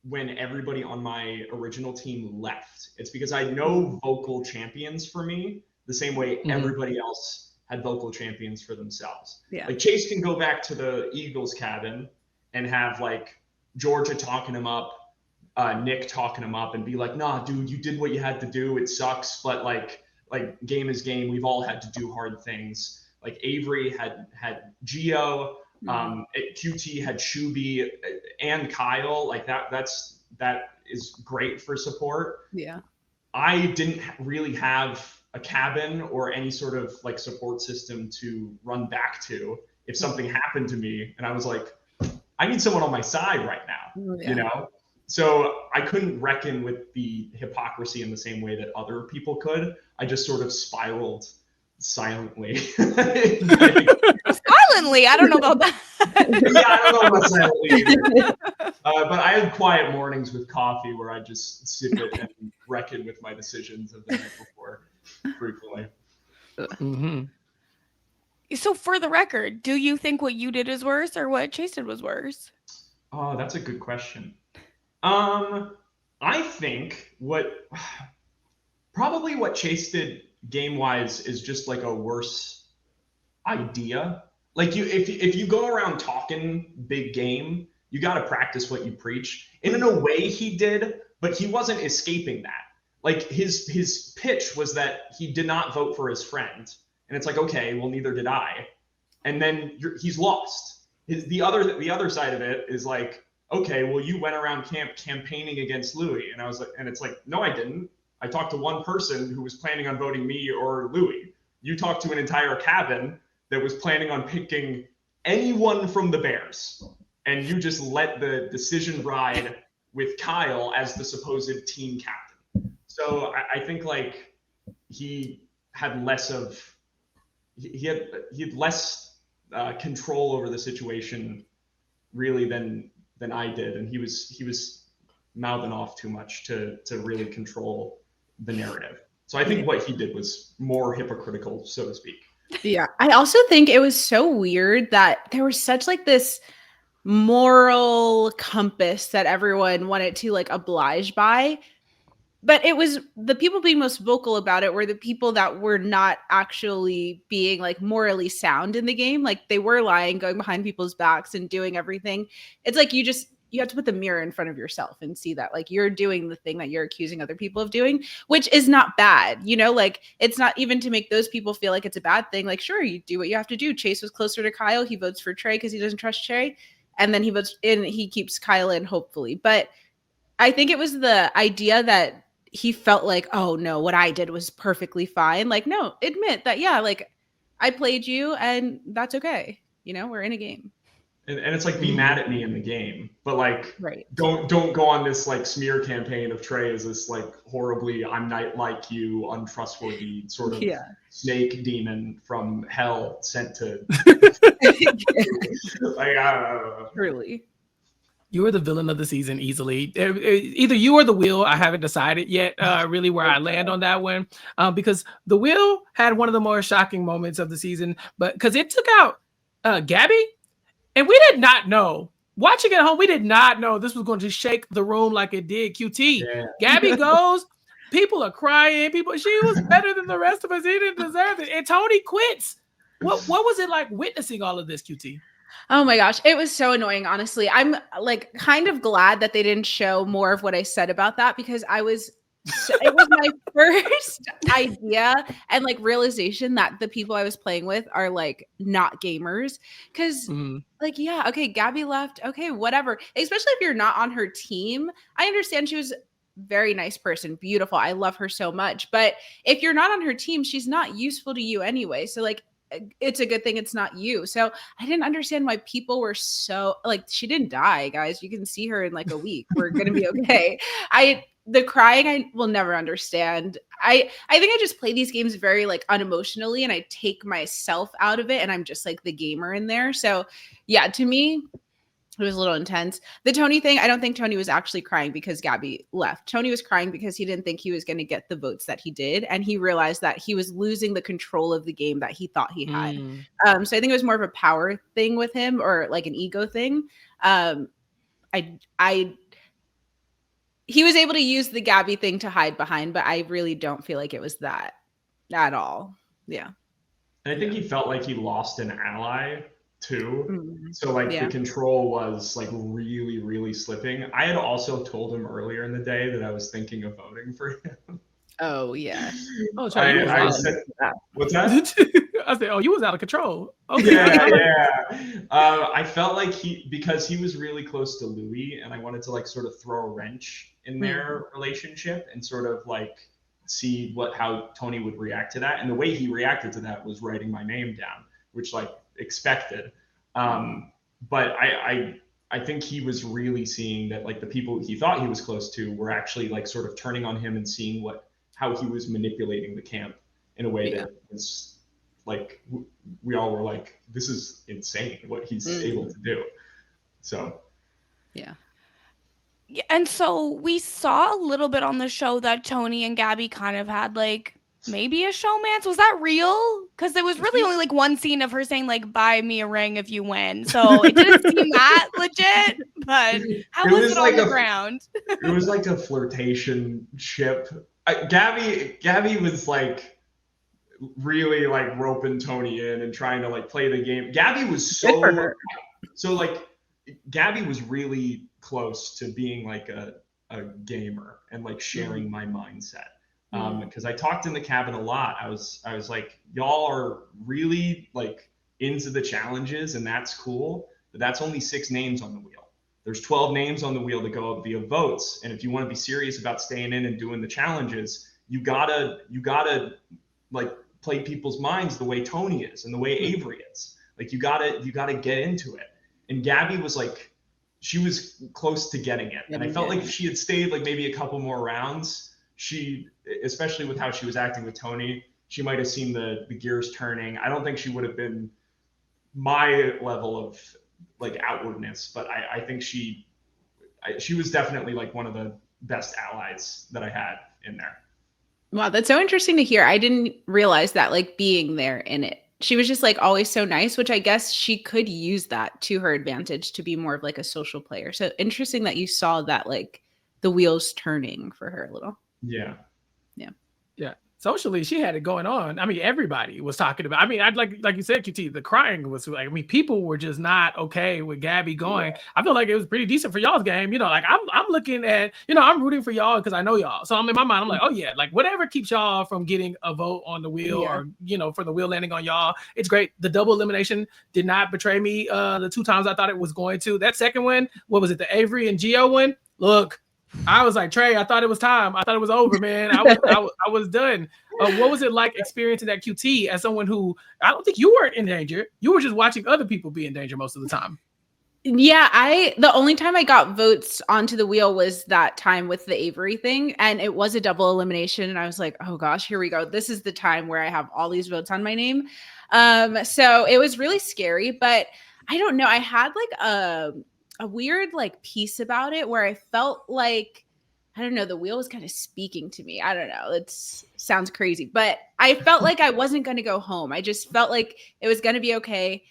when everybody on my original team left. It's because I had no vocal champions for me, the same way everybody else had vocal champions for themselves. Yeah. Like Chase can go back to the Eagles cabin and have like Georgia talking him up, Nick talking him up, and be like, nah, dude, you did what you had to do. It sucks, but like game is game. We've all had to do hard things. Like Avery had Gio. QT had Shuby and Kyle. Like that is great for support. Yeah. I didn't really have a cabin or any sort of like support system to run back to if something happened to me. And I was like, I need someone on my side right now, So I couldn't reckon with the hypocrisy in the same way that other people could. I just sort of spiraled silently. Silently? I don't know about that. Yeah, I don't know about silently either. But I had quiet mornings with coffee where I just sip it and reckon with my decisions of the night before frequently. Mm-hmm. So for the record, do you think what you did is worse or what Chase did was worse? Oh, that's a good question. I think probably what Chase did game-wise is just like a worse idea. Like if you go around talking big game, you got to practice what you preach. And in a way he did, but he wasn't escaping that. Like his pitch was that he did not vote for his friend. And it's like, okay, well, neither did I. And then he's lost. The other side of it is like, okay, well, you went around campaigning against Louis. And I was like, and it's like, no, I didn't. I talked to one person who was planning on voting me or Louis. You talked to an entire cabin that was planning on picking anyone from the Bears. And you just let the decision ride with Kyle as the supposed team captain. So I think like he had less control over the situation really than I did. And he was mouthing off too much to really control the narrative. So I think what he did was more hypocritical, so to speak. Yeah. I also think it was so weird that there was such like this moral compass that everyone wanted to like oblige by. but it was the people being most vocal about it were the people that were not actually being like morally sound in the game. Like they were lying, going behind people's backs and doing everything. It's like you have to put the mirror in front of yourself and see that like you're doing the thing that you're accusing other people of doing, which is not bad. You know, like it's not even to make those people feel like it's a bad thing. Like, sure, you do what you have to do. Chase was closer to Kyle. He votes for Trey because he doesn't trust Trey. And then he keeps Kyle in, hopefully. But I think it was the idea that he felt like, oh no, what I did was perfectly fine. Like, no, admit that, yeah, like I played you and that's okay. You know, we're in a game. And it's like, be mad at me in the game, but like, right. don't go on this like smear campaign of Trey as this like horribly, I'm not like you, untrustworthy sort of snake demon from hell sent to like, Truly. You are the villain of the season easily. Either you or the wheel. I haven't decided yet really where I land on that one because the wheel had one of the more shocking moments of the season, but because it took out Gabby, and we did not know. Watching at home, we did not know this was going to shake the room like it did. QT. Yeah. Gabby goes. People are crying. She was better than the rest of us. He didn't deserve it. And Tony quits. What was it like witnessing all of this, QT? Oh my gosh, it was so annoying, honestly. I'm like kind of glad that they didn't show more of what I said about that because it was my first idea and like realization that the people I was playing with are like not gamers. Cause like, yeah, okay, Gabby left. Okay, whatever. Especially if you're not on her team. I understand she was very nice person, beautiful. I love her so much. But if you're not on her team, she's not useful to you anyway. So like, it's a good thing it's not you. So I didn't understand why people were so like, she didn't die, guys. You can see her in like a week. We're going to be okay. The crying, I will never understand. I think I just play these games very like unemotionally and I take myself out of it and I'm just like the gamer in there. So yeah, to me, it was a little intense. The Tony thing, I don't think Tony was actually crying because Gabby left. Tony was crying because he didn't think he was going to get the votes that he did. And he realized that he was losing the control of the game that he thought he had. So I think it was more of a power thing with him or like an ego thing. He was able to use the Gabby thing to hide behind, but I really don't feel like it was that at all. Yeah. And I think he felt like he lost an ally too. So like the control was like really, really slipping. I had also told him earlier in the day that I was thinking of voting for him. Oh yeah. Oh, I said, what's that? I said, oh, you was out of control. Okay. Yeah. I felt like because he was really close to Louis and I wanted to like sort of throw a wrench in their relationship and sort of like see how Tony would react to that. And the way he reacted to that was writing my name down, which like expected. But I think he was really seeing that like the people he thought he was close to were actually like sort of turning on him and seeing how he was manipulating the camp in a way that was like we all were like, this is insane what he's able to do. So yeah. And so we saw a little bit on the show that Tony and Gabby kind of had like maybe a showmance. Was that real? Because there was really only like one scene of her saying like, buy me a ring if you win. So it didn't seem that legit, but how was it on the ground? It was like a flirtation ship. Gabby was like really like roping Tony in and trying to like play the game. Gabby was so like Gabby was really close to being like a gamer and like sharing my mindset. Because I talked in the cabin a lot. I was like, y'all are really like into the challenges and that's cool, but that's only 6 names on the wheel. There's 12 names on the wheel to go up via votes. And if you want to be serious about staying in and doing the challenges, you gotta like play people's minds the way Tony is and the way Avery is. Like you gotta get into it. And Gabby was like, she was close to getting it. And I felt like if she had stayed like maybe a couple more rounds, she, especially with how she was acting with Tony, she might have seen the gears turning. I don't think she would have been my level of like outwardness, but I think she was definitely like one of the best allies that I had in there. Wow, that's so interesting to hear. I didn't realize that, like being there in it. She was just like always so nice, which I guess she could use that to her advantage to be more of like a social player. So interesting that you saw that, like the wheels turning for her a little. Yeah. Socially, she had it going on. I mean, everybody was talking about. I mean, I'd like you said, QT. The crying was like. I mean, people were just not okay with Gabby going. Yeah. I feel like it was pretty decent for y'all's game. Like I'm looking at. I'm rooting for y'all because I know y'all. So I'm in my mind. I'm like, oh yeah, like whatever keeps y'all from getting a vote on the wheel or for the wheel landing on y'all. It's great. The double elimination did not betray me. The 2 times I thought it was going to. That second one, what was it? The Avery and Gio one. Look. I was like, Trey, I thought it was time. I thought it was over, man. I was done. What was it like experiencing that QT as someone who, I don't think you weren't in danger. You were just watching other people be in danger most of the time. Yeah, the only time I got votes onto the wheel was that time with the Avery thing. And it was a double elimination. And I was like, oh gosh, here we go. This is the time where I have all these votes on my name. So it was really scary, but I don't know. I had like a weird like piece about it where I felt like, I don't know, the wheel was kind of speaking to me. I don't know. It sounds crazy, but I felt like I wasn't going to go home. I just felt like it was going to be okay.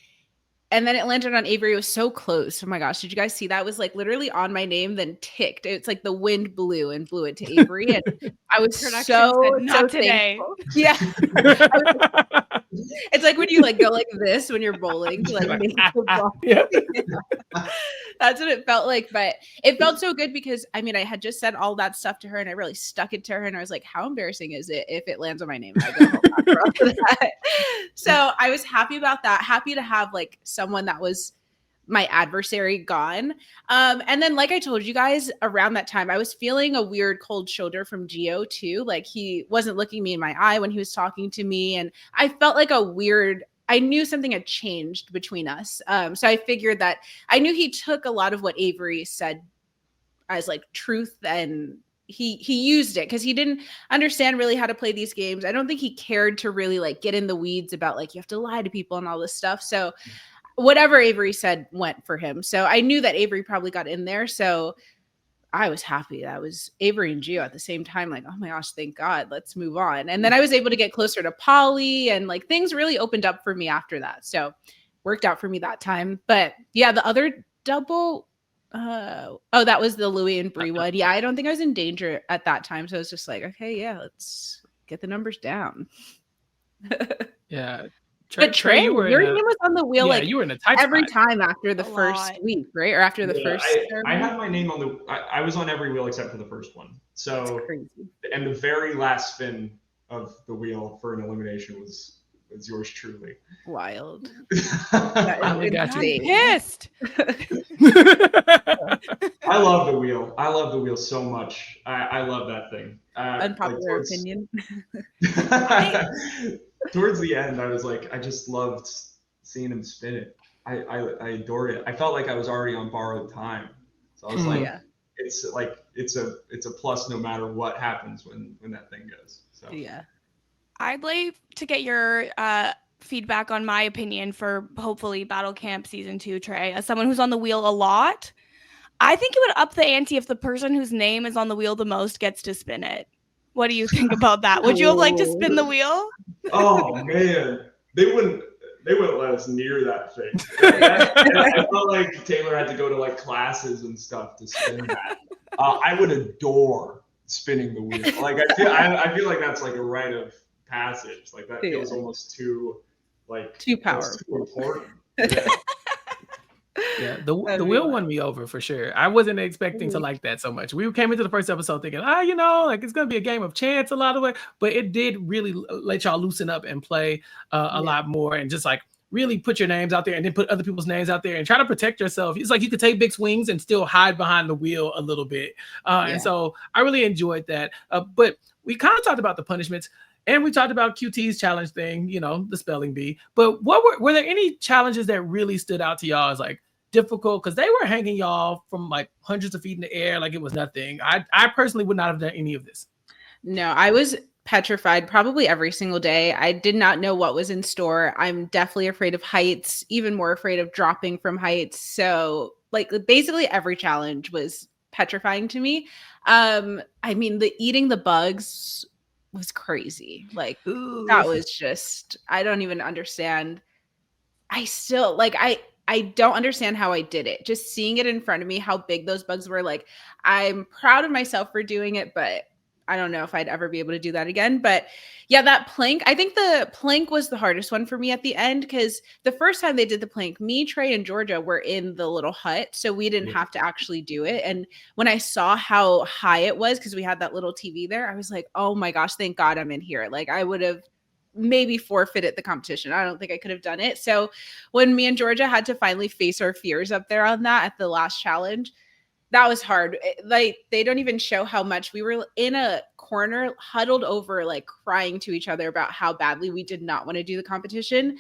And then it landed on Avery. It was so close. Oh my gosh. Did you guys see that? It was like literally on my name, then ticked. It's like the wind blew it to Avery. And I was so today. Thankful. Yeah. It's like when you like go like this when you're bowling to like make the ball. Yeah. That's what it felt like. But it felt so good because I mean, I had just said all that stuff to her and I really stuck it to her. And I was like, how embarrassing is it if it lands on my name? I go home after that. So I was happy about that. Happy to have like someone that was my adversary gone. And then like I told you guys around that time, I was feeling a weird cold shoulder from Gio too. Like he wasn't looking me in my eye when he was talking to me. And I felt like I knew something had changed between us. So I figured that I knew he took a lot of what Avery said as like truth and he used it because he didn't understand really how to play these games. I don't think he cared to really like get in the weeds about like you have to lie to people and all this stuff. So whatever Avery said went for him. So I knew that Avery probably got in there. So I was happy. That was Avery and Gio at the same time. Like, oh my gosh, thank God. Let's move on. And then I was able to get closer to Polly and like things really opened up for me after that. So worked out for me that time. But yeah, the other double, that was the Louis and Bree one. Yeah, I don't think I was in danger at that time. So I was just like, okay, yeah, let's get the numbers down. Yeah. Trey, your name was on the wheel like you were in a tight every spot. time after the first week, right? Or after the first. I had my name on I was on every wheel except for the first one. So, and the very last spin of the wheel for an elimination was yours truly. Wild. I'm pissed. I love the wheel. I love the wheel so much. I love that thing. Unpopular opinion. Towards the end, I was like, I just loved seeing him spin it. I adore it. I felt like I was already on borrowed time. So I was like, it's a plus no matter what happens when that thing goes. So yeah. I'd like to get your feedback on my opinion for hopefully Battle Camp Season 2, Trey. As someone who's on the wheel a lot, I think it would up the ante if the person whose name is on the wheel the most gets to spin it. What do you think about that? Would you have liked to spin the wheel? Oh man, they wouldn't let us near that thing. I felt like Taylor had to go to like classes and stuff to spin that. I would adore spinning the wheel. Like I feel like that's like a rite of passage. Like that feels almost too powerful, too important. Yeah, the wheel won me over for sure. I wasn't expecting to like that so much. We came into the first episode thinking, like it's gonna be a game of chance a lot of the way, but it did really let y'all loosen up and play a lot more and just like really put your names out there and then put other people's names out there and try to protect yourself. It's like you could take big swings and still hide behind the wheel a little bit. And so I really enjoyed that. But we kind of talked about the punishments. And we talked about QT's challenge thing, the spelling bee. But were there any challenges that really stood out to y'all as like difficult? Because they were hanging y'all from like hundreds of feet in the air like it was nothing. I personally would not have done any of this. No, I was petrified probably every single day. I did not know what was in store. I'm definitely afraid of heights, even more afraid of dropping from heights. So like basically every challenge was petrifying to me. I mean, the eating the bugs was crazy. Like that was just, I don't even understand. I still like, I don't understand how I did it. Just seeing it in front of me, how big those bugs were. Like, I'm proud of myself for doing it, but I don't know if I'd ever be able to do that again. But yeah, that plank, I think the plank was the hardest one for me at the end, because the first time they did the plank, me, Trey, and Georgia were in the little hut. So we didn't have to actually do it. And when I saw how high it was, because we had that little TV there, I was like, oh my gosh, thank God I'm in here. Like I would have maybe forfeited the competition. I don't think I could have done it. So when me and Georgia had to finally face our fears up there on that at the last challenge, that was hard. Like they don't even show how much we were in a corner, huddled over, like crying to each other about how badly we did not want to do the competition.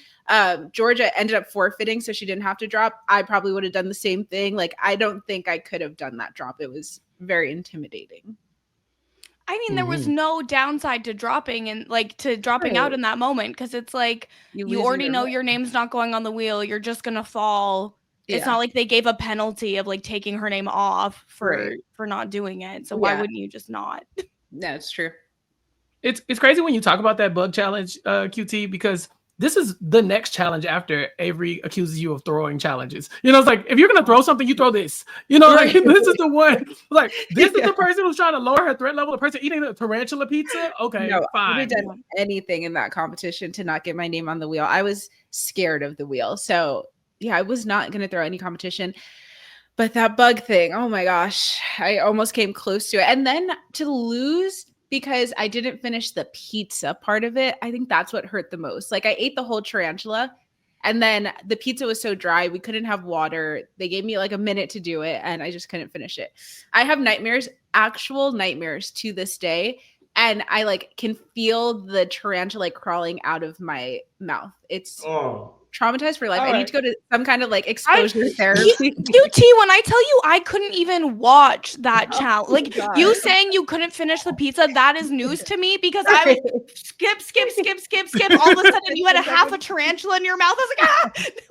Georgia ended up forfeiting, so she didn't have to drop. I probably would have done the same thing. Like I don't think I could have done that drop. It was very intimidating. I mean, there was no downside to dropping and like to dropping out in that moment, because it's like you already know your name's not going on the wheel. You're just gonna fall. Yeah. It's not like they gave a penalty of like taking her name off for not doing it. So why wouldn't you just not? No, it's true. It's crazy when you talk about that bug challenge, QT, because this is the next challenge after Avery accuses you of throwing challenges. You know, it's like, if you're going to throw something, you throw this. You know, like, this is the one. Like, this is the person who's trying to lower her threat level. The person eating the tarantula pizza? Okay, fine. I would have done anything in that competition to not get my name on the wheel. I was scared of the wheel. So, yeah, I was not going to throw any competition. But that bug thing, oh my gosh, I almost came close to it. And then to lose because I didn't finish the pizza part of it, I think that's what hurt the most. Like I ate the whole tarantula and then the pizza was so dry, we couldn't have water. They gave me like a minute to do it and I just couldn't finish it. I have nightmares, actual nightmares to this day. And I like can feel the tarantula like crawling out of my mouth. It's traumatized for life. I need to go to some kind of like exposure therapy. QT, when I tell you I couldn't even watch that challenge, like you saying you couldn't finish the pizza, that is news to me, because I was skip. All of a sudden you had a half a tarantula in your mouth. I was like,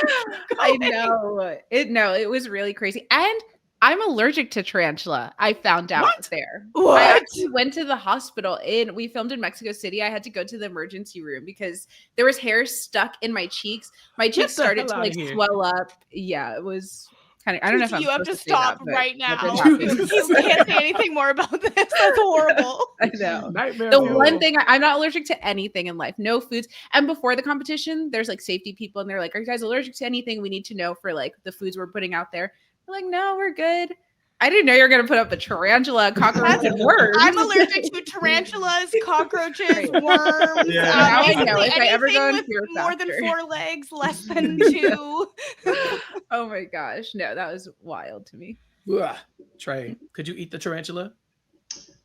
more. I know. It was really crazy. And I'm allergic to tarantula. I found out there. What? I actually went to the hospital we filmed in Mexico City. I had to go to the emergency room because there was hair stuck in my cheeks. My cheeks started to like swell up. Yeah, it was kind of, I don't know if you have to stop right now. You can't say anything more about this. That's horrible. I know. The one thing, I'm not allergic to anything in life, no foods. And before the competition, there's like safety people and they're like, are you guys allergic to anything? We need to know for like the foods we're putting out there. We're like, no, we're good. I didn't know you were going to put up a tarantula, cockroach, and worms. I'm allergic to tarantulas, cockroaches, worms. Yeah. I know. If I ever go with more than 4 legs, less than 2. Oh my gosh. No, that was wild to me. Ugh. Trey, could you eat the tarantula?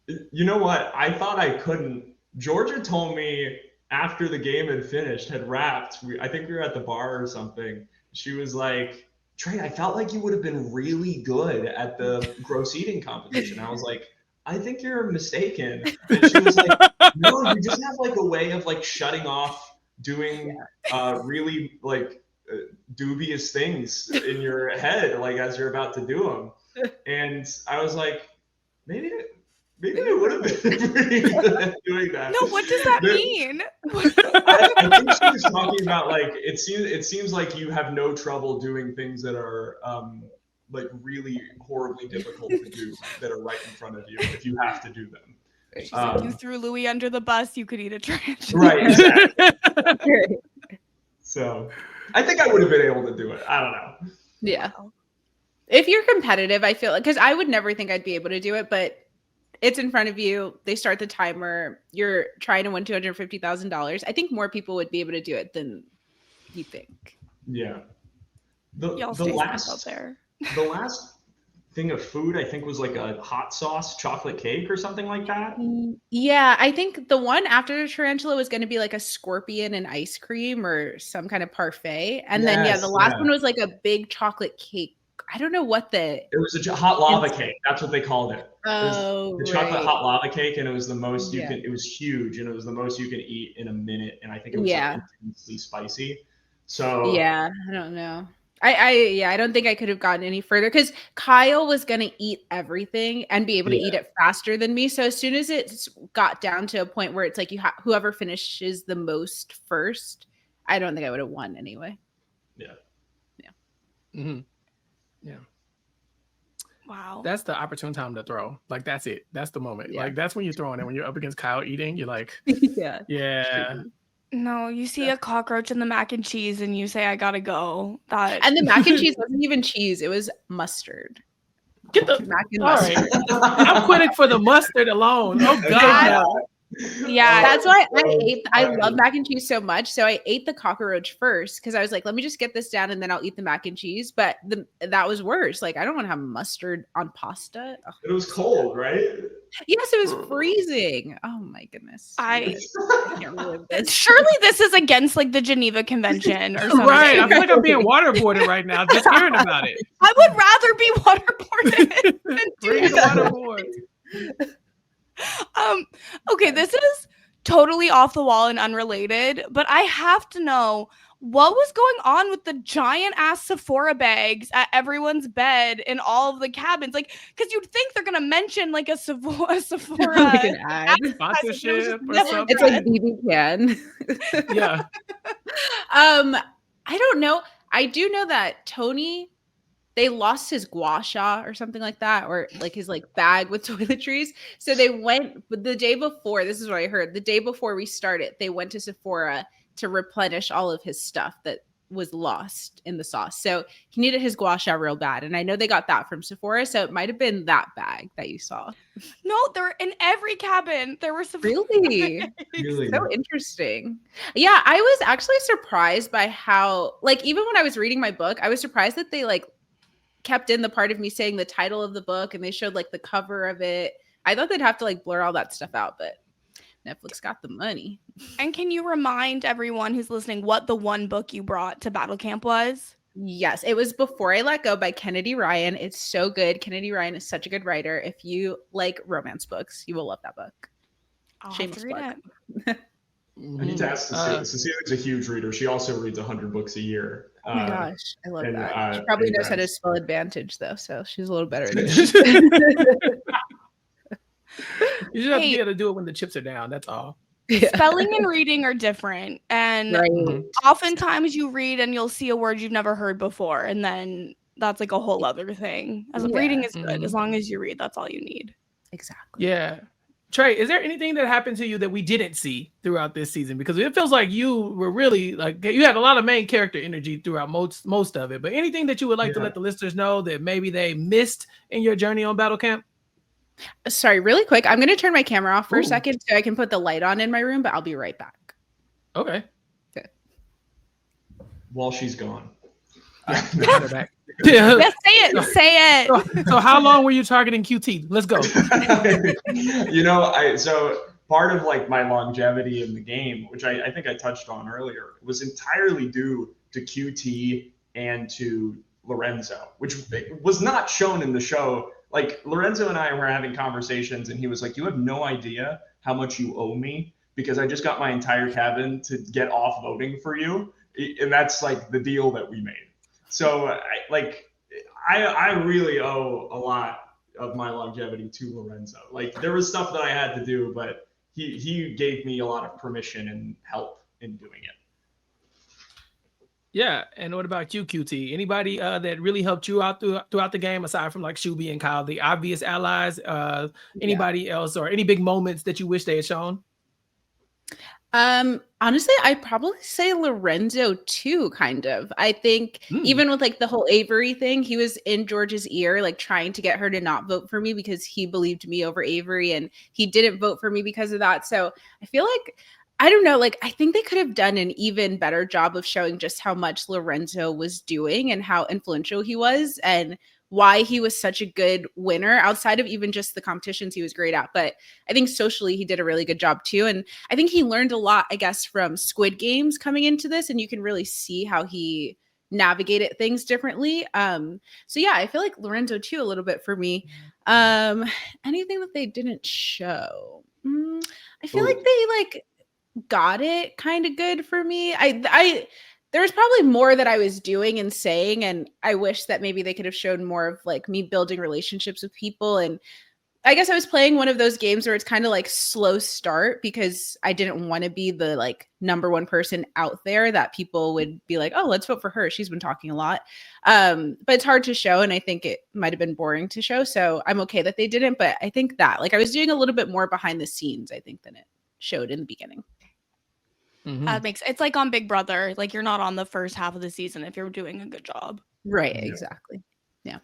You know what? I thought I couldn't. Georgia told me after the game had finished, had wrapped. I think we were at the bar or something. She was like, Trey, I felt like you would have been really good at the gross eating competition. I was like, I think you're mistaken. And she was like, no, you just have like a way of like shutting off doing really like dubious things in your head, like as you're about to do them. And I was like, maybe I would have been pretty good at doing that. No, what does that mean? I think she was talking about like it seems like you have no trouble doing things that are like really horribly difficult to do that are right in front of you if you have to do them. She's like, you threw Louis under the bus, you could eat a tarantula. Right, exactly. So I think I would have been able to do it. I don't know. Yeah. If you're competitive, I feel like, because I would never think I'd be able to do it, but it's in front of you. They start the timer. You're trying to win $250,000. I think more people would be able to do it than you think. Yeah. The last thing of food, I think, was like a hot sauce chocolate cake or something like that. Yeah, I think the one after the tarantula was going to be like a scorpion and ice cream or some kind of parfait. And then, the last one was like a big chocolate cake. I don't know what it was a hot lava cake. That's what they called it. The chocolate hot lava cake, and it was the most you can. It was huge, and it was the most you can eat in a minute. And I think it was like intensely spicy. So I don't know. I don't think I could have gotten any further because Kyle was gonna eat everything and be able to eat it faster than me. So as soon as it got down to a point where it's like whoever finishes the most first, I don't think I would have won anyway. Yeah. Mm-hmm. Yeah. Wow. That's the opportune time to throw. Like, that's it. That's the moment. Yeah. Like, that's when you're throwing it. When you're up against Kyle eating, you're like, Yeah. yeah. No, you see a cockroach in the mac and cheese and you say, I gotta go. And the mac and cheese wasn't even cheese. It was mustard. Get the Mac and all mustard. right. I'm quitting for the mustard alone. Oh God. Yeah. That's why I love mac and cheese so much. So I ate the cockroach first because I was like, let me just get this down and then I'll eat the mac and cheese. But that was worse. Like, I don't want to have mustard on pasta. Oh, it was cold, right? Yes, it was freezing. Oh my goodness. I can't relive this. Surely this is against like the Geneva Convention or something. Right. I feel like I'm being waterboarded right now just hearing about it. I would rather be waterboarded than do waterboard. Okay, this is totally off the wall and unrelated, but I have to know what was going on with the giant ass Sephora bags at everyone's bed in all of the cabins. Like, because you'd think they're gonna mention like a Sephora like an ad sponsorship or something. It's like BB can. Yeah. I don't know. I do know that Tony, they lost his gua sha or something like that, or like his like bag with toiletries. So they went the day before. This is what I heard. The day before we started, they went to Sephora to replenish all of his stuff that was lost in the sauce. So he needed his gua sha real bad. And I know they got that from Sephora. So it might have been that bag that you saw. No, they're in every cabin. There were Sephora. Really? So interesting. Yeah, I was actually surprised by how, like, even when I was reading my book, I was surprised that they like kept in the part of me saying the title of the book and they showed like the cover of it. I thought they'd have to like blur all that stuff out, but Netflix got the money. And can you remind everyone who's listening what the one book you brought to Battle Camp was? Yes, it was Before I Let Go by Kennedy Ryan. It's so good. Kennedy Ryan is such a good writer. If you like romance books, you will love that book. I'll Shameless have to read plug. it. I need to ask Cecilia. Cecilia's a huge reader. She also reads 100 books a year. Oh my gosh, I love that. She probably knows how to spell advantage, though, so she's a little better at it. You just have to be able to do it when the chips are down. That's all. Yeah. Spelling and reading are different. And oftentimes you read and you'll see a word you've never heard before. And then that's like a whole other thing. Reading is good. As long as you read, that's all you need. Exactly. Yeah. Trey, is there anything that happened to you that we didn't see throughout this season? Because it feels like you were really like you had a lot of main character energy throughout most of it. But anything that you would like to let the listeners know that maybe they missed in your journey on Battle Camp? Sorry, really quick. I'm going to turn my camera off for a second so I can put the light on in my room, but I'll be right back. Okay. While she's gone. Back. Just say it. So how long were you targeting QT? Let's go. So part of like my longevity in the game, which I think I touched on earlier, was entirely due to QT and to Lorenzo, which was not shown in the show. Like Lorenzo and I were having conversations and he was like, you have no idea how much you owe me because I just got my entire cabin to get off voting for you. And that's like the deal that we made. So I really owe a lot of my longevity to Lorenzo. Like there was stuff that I had to do, but he gave me a lot of permission and help in doing it. Yeah, and what about you, QT? Anybody that really helped you out throughout the game, aside from like Shuby and Kyle, the obvious allies? Anybody else, or any big moments that you wish they had shown? Honestly, I'd probably say Lorenzo too, kind of. I think even with like the whole Avery thing, he was in George's ear, like trying to get her to not vote for me because he believed me over Avery and he didn't vote for me because of that. So I feel like, I don't know, like I think they could have done an even better job of showing just how much Lorenzo was doing and how influential he was and why he was such a good winner outside of even just the competitions he was great at. But I think socially he did a really good job too. And I think he learned a lot, I guess, from Squid Games coming into this. And you can really see how he navigated things differently. So yeah, I feel like Lorenzo too, a little bit for me. Anything that they didn't show. I feel like they like got it kind of good for me. There was probably more that I was doing and saying, and I wish that maybe they could have shown more of like me building relationships with people and I guess I was playing one of those games where it's kind of like slow start because I didn't want to be the like number one person out there that people would be like, oh, let's vote for her. She's been talking a lot. But it's hard to show. And I think it might've been boring to show. So I'm okay that they didn't, but I think that like I was doing a little bit more behind the scenes, I think, than it showed in the beginning. It's like on Big Brother. Like you're not on the first half of the season if you're doing a good job. Right. Yeah. Exactly. Yeah.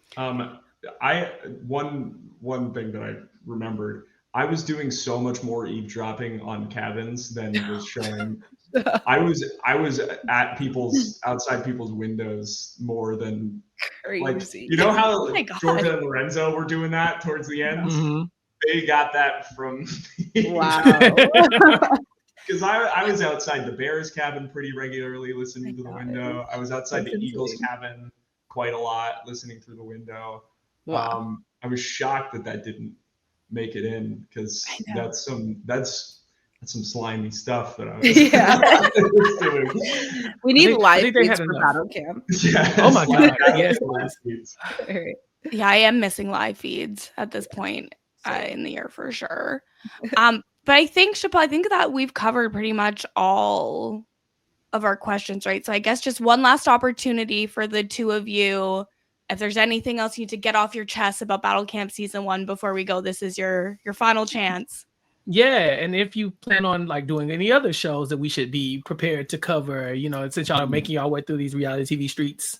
One thing that I remembered, I was doing so much more eavesdropping on cabins than was showing. I was at outside people's windows more than crazy. Like, you know how Georgia and Lorenzo were doing that towards the end? Mm-hmm. They got that from wow. Because I was outside the Bears cabin pretty regularly listening to the window. I was outside the Eagles cabin quite a lot listening through the window. Wow. I was shocked that didn't make it in because that's some slimy stuff that I was doing. We need live feeds for Battle Camp. Yes. Oh my God. Yes. Yeah, I am missing live feeds at this point in the year for sure. But I think, Chappell, that we've covered pretty much all of our questions, right? So I guess just one last opportunity for the two of you. If there's anything else you need to get off your chest about Battle Camp Season 1 before we go, this is your final chance. Yeah, and if you plan on like doing any other shows that we should be prepared to cover, since y'all are making y'all way through these reality TV streets.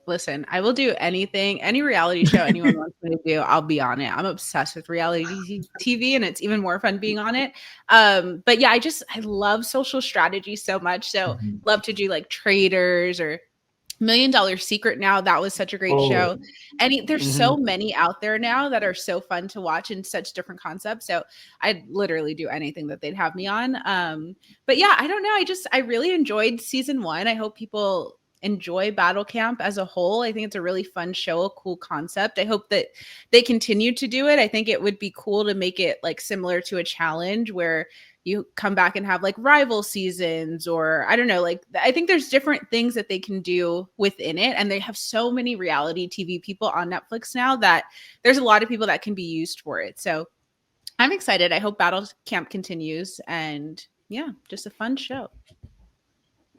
Listen, I will do anything, any reality show anyone wants me to do, I'll be on it. I'm obsessed with reality TV and it's even more fun being on it. But yeah, I love social strategy so much. So love to do like Traders or $1 Million Secret now. That was such a great show. And there's so many out there now that are so fun to watch and such different concepts. So I'd literally do anything that they'd have me on. But yeah, I don't know. I really enjoyed season 1. I hope people enjoy Battle Camp as a whole. I think it's a really fun show, a cool concept. I hope that they continue to do it. I think it would be cool to make it like similar to a challenge where you come back and have like rival seasons, or I don't know, like I think there's different things that they can do within it. And they have so many reality TV people on Netflix now that there's a lot of people that can be used for it. So I'm excited. I hope Battle Camp continues, and yeah, just a fun show.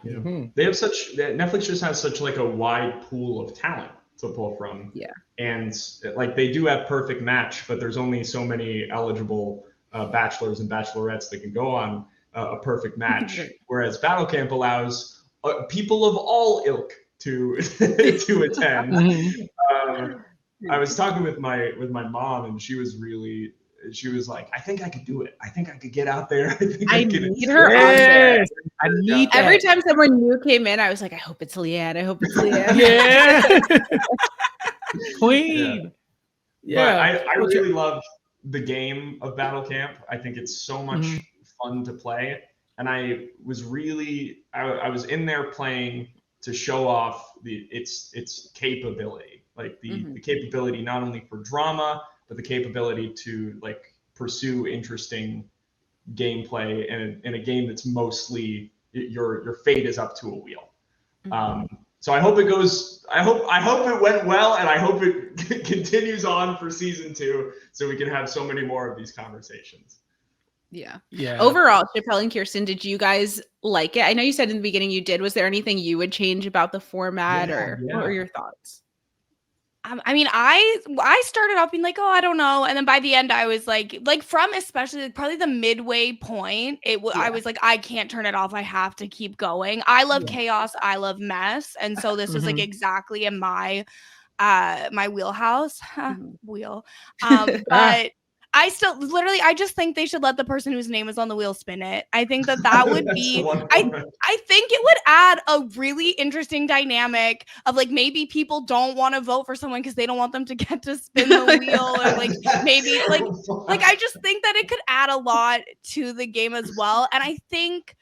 Yeah. They have Netflix just has such like a wide pool of talent to pull from. Yeah. And like they do have Perfect Match, but there's only so many eligible bachelors and bachelorettes that can go on a perfect match. Whereas Battle Camp allows people of all ilk to attend. I was talking with my mom, and she was like, I think I could do it. I think I could get out there. I need her on there. I need that. Every time someone new came in, I was like, I hope it's Leanne. I hope it's Leanne. Yeah. Queen. Yeah. But I really love the game of Battle Camp. I think it's so much fun to play. And I was in there playing to show off its capability, like the capability not only for drama, but the capability to like pursue interesting gameplay in a game that's mostly your fate is up to a wheel. So I hope it goes. I hope it went well, and I hope it continues on for season 2, so we can have so many more of these conversations. Yeah. Overall, Chappell and Kirsten, did you guys like it? I know you said in the beginning you did. Was there anything you would change about the format, what were your thoughts? I mean, I started off being like, oh, I don't know, and then by the end, I was like from especially probably the midway point, I was like, I can't turn it off. I have to keep going. I love chaos. I love mess, and so this was like exactly in my wheelhouse. But I still I just think they should let the person whose name is on the wheel spin it. I think that would be, I think it would add a really interesting dynamic of like, maybe people don't want to vote for someone because they don't want them to get to spin the wheel, or like maybe like I just think that it could add a lot to the game as well. And I think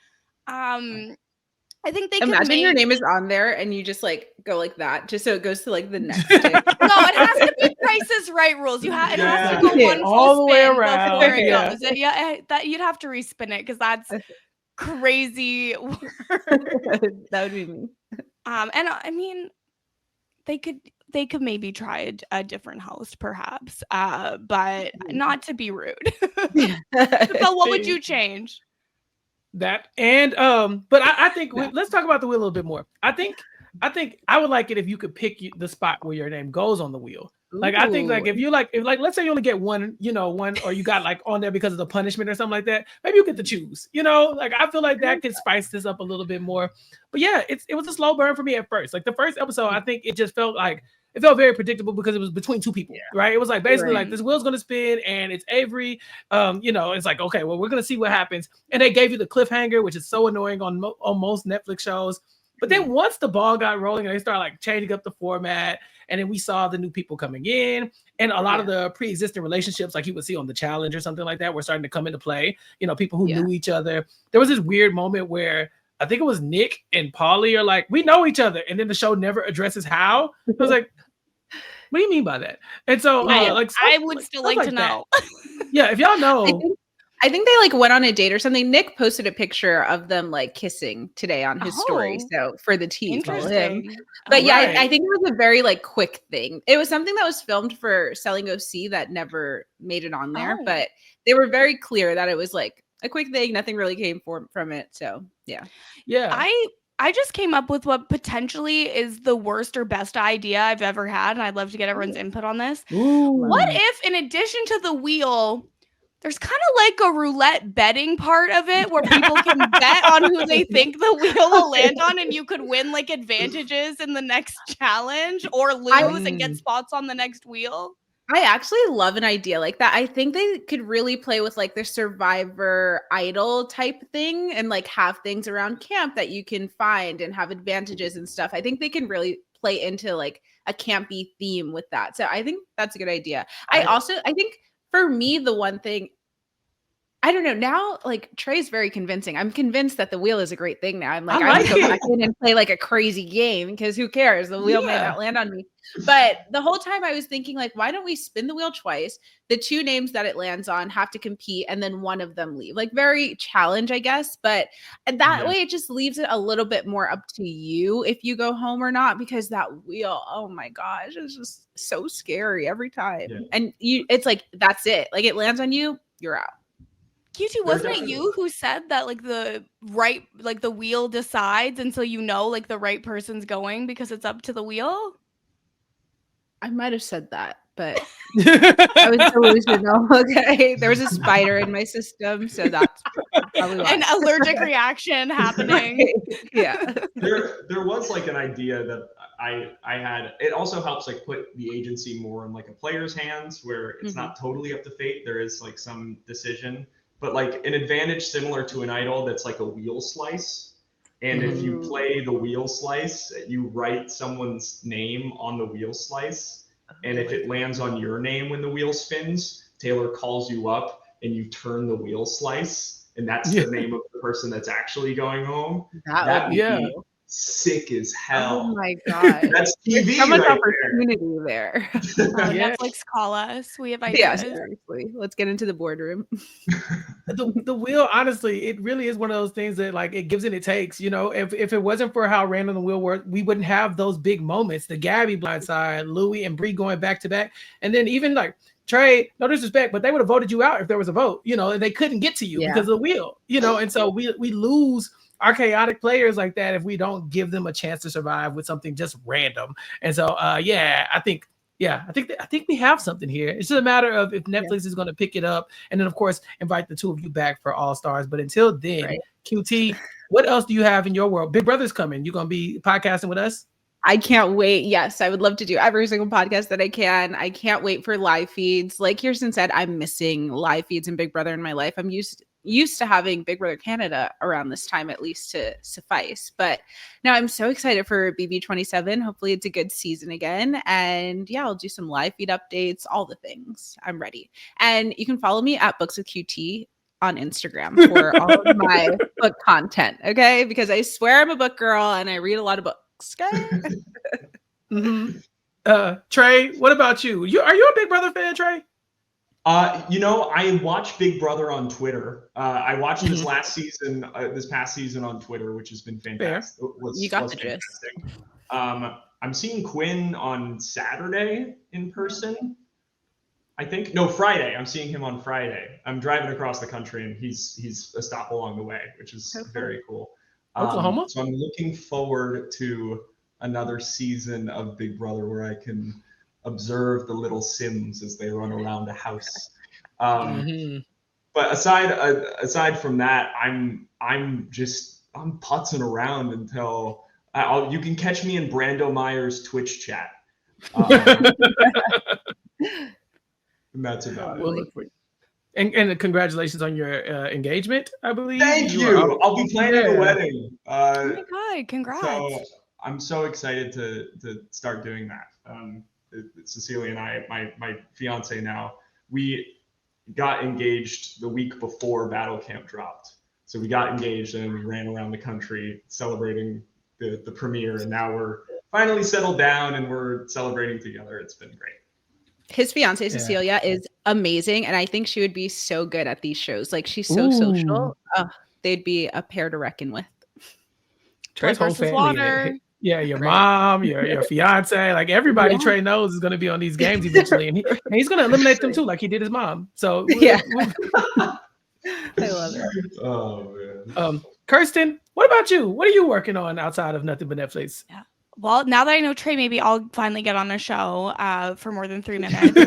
they imagine your name is on there and you just like go like that, just so it goes to like the next day. No, it has to be Price is Right rules. It has to go one all the way around. That you'd have to respin it because that's crazy work. That would be me. And I mean, they could they could maybe try a different host, perhaps, but not to be rude. So what would you change? That and but I think let's talk about the wheel a little bit more. I think I would like it if you could pick the spot where your name goes on the wheel. Like I think like if let's say you only get one, or you got like on there because of the punishment or something like that, maybe you get to choose, like I feel like that could spice this up a little bit more. But yeah, it was a slow burn for me at first. Like the first episode, I think it just felt like it felt very predictable because it was between two people, right? It was like basically like this wheel's gonna spin and it's Avery. It's like, okay, well, we're gonna see what happens. And they gave you the cliffhanger, which is so annoying on most Netflix shows. But then once the ball got rolling and they started like changing up the format, and then we saw the new people coming in, and a lot of the pre-existing relationships, like you would see on the challenge or something like that, were starting to come into play. People who knew each other. There was this weird moment where I think it was Nick and Paulie are like, we know each other. And then the show never addresses how. I was like, what do you mean by that? And so I would still like to know. Yeah, if y'all know. I think they like went on a date or something. Nick posted a picture of them like kissing today on his story. So for the tea, follow him. But I think it was a very like quick thing. It was something that was filmed for Selling OC that never made it on there. But they were very clear that it was like a quick thing. Nothing really came from it. So yeah. I just came up with what potentially is the worst or best idea I've ever had, and I'd love to get everyone's input on this. Ooh. What if, in addition to the wheel, there's kind of like a roulette betting part of it where people can bet on who they think the wheel will land on, and you could win like advantages in the next challenge or lose and get spots on the next wheel? I actually love an idea like that. I think they could really play with like the Survivor Idol type thing and like have things around camp that you can find and have advantages and stuff. I think they can really play into like a campy theme with that. So I think that's a good idea. I think for me, the one thing, I don't know, now like Trey's very convincing. I'm convinced that the wheel is a great thing now. I'm like, I would go back in and play like a crazy game because who cares? The wheel may not land on me. But the whole time I was thinking like, why don't we spin the wheel twice? The two names that it lands on have to compete and then one of them leave. Like very challenge, I guess. But that way it just leaves it a little bit more up to you if you go home or not, because that wheel, oh my gosh, it's just so scary every time. Yeah. And it's like, that's it. Like it lands on you, you're out. QT, wasn't it you who said that like the wheel decides, and so like the right person's going because it's up to the wheel? I might have said that, but I was delusional. Okay, there was a spider in my system, so that's probably why. An allergic reaction happening. Right. Yeah, there was like an idea that I had. It also helps like put the agency more in like a player's hands, where it's not totally up to fate. There is like some decision. But like an advantage similar to an idol that's like a wheel slice. And if you play the wheel slice, you write someone's name on the wheel slice. And if it lands on your name when the wheel spins, Taylor calls you up and you turn the wheel slice. And that's the name of the person that's actually going home. That would be sick as hell. Oh my god, that's TV. So much opportunity there. Netflix, call us. We have ideas. Yeah, seriously. Let's get into the boardroom. The wheel, honestly, it really is one of those things that like it gives and it takes. If it wasn't for how random the wheel worked, we wouldn't have those big moments. The Gabby blindside, Louis and Bree going back to back, and then even like Trey, no disrespect, but they would have voted you out if there was a vote. And they couldn't get to you because of the wheel. And so we lose our chaotic players like that if we don't give them a chance to survive with something just random. And so I think we have something here. It's just a matter of if Netflix is going to pick it up, and then of course invite the two of you back for All Stars. But until then, QT, what else do you have in your world? Big Brother's coming. You gonna be podcasting with us? I can't wait. Yes, I would love to do every single podcast that I can. I can't wait for live feeds. Like Kirsten said, I'm missing live feeds and Big Brother in my life. I'm used to having Big Brother Canada around this time at least to suffice. But now I'm so excited for BB27. Hopefully it's a good season again. And I'll do some live feed updates, all the things. I'm ready. And you can follow me at Books with QT on Instagram for all of my book content. Okay. Because I swear I'm a book girl and I read a lot of books. Trey, what about you? Are you a Big Brother fan, Trey? I watch Big Brother on Twitter. I watched this this past season on Twitter, which has been fantastic. You got the gist. I'm seeing Quinn on Saturday in person. I think no, Friday. I'm seeing him on Friday. I'm driving across the country, and he's a stop along the way, which is very cool. Oklahoma. So I'm looking forward to another season of Big Brother where I can observe the little Sims as they run around the house. But aside from that, I'm putzing around until you can catch me in Brando Meyer's Twitch chat. And that's about it. And congratulations on your engagement, I believe. Thank you. I'll be planning a wedding. Oh my God, congrats. So I'm so excited to start doing that. Cecilia and I, my fiance now, we got engaged the week before Battle Camp dropped. So we got engaged and we ran around the country celebrating the premiere. And now we're finally settled down and we're celebrating together. It's been great. His fiance Cecilia is amazing, and I think she would be so good at these shows. Like, she's so social. They'd be a pair to reckon with. Trey's whole family. Yeah, your mom, your fiance, like everybody Trey knows is going to be on these games eventually, and he's going to eliminate them too, like he did his mom. So I love it. Oh man. Kirsten, what about you? What are you working on outside of nothing but Netflix? Yeah. Well, now that I know Trey, maybe I'll finally get on a show for more than 3 minutes.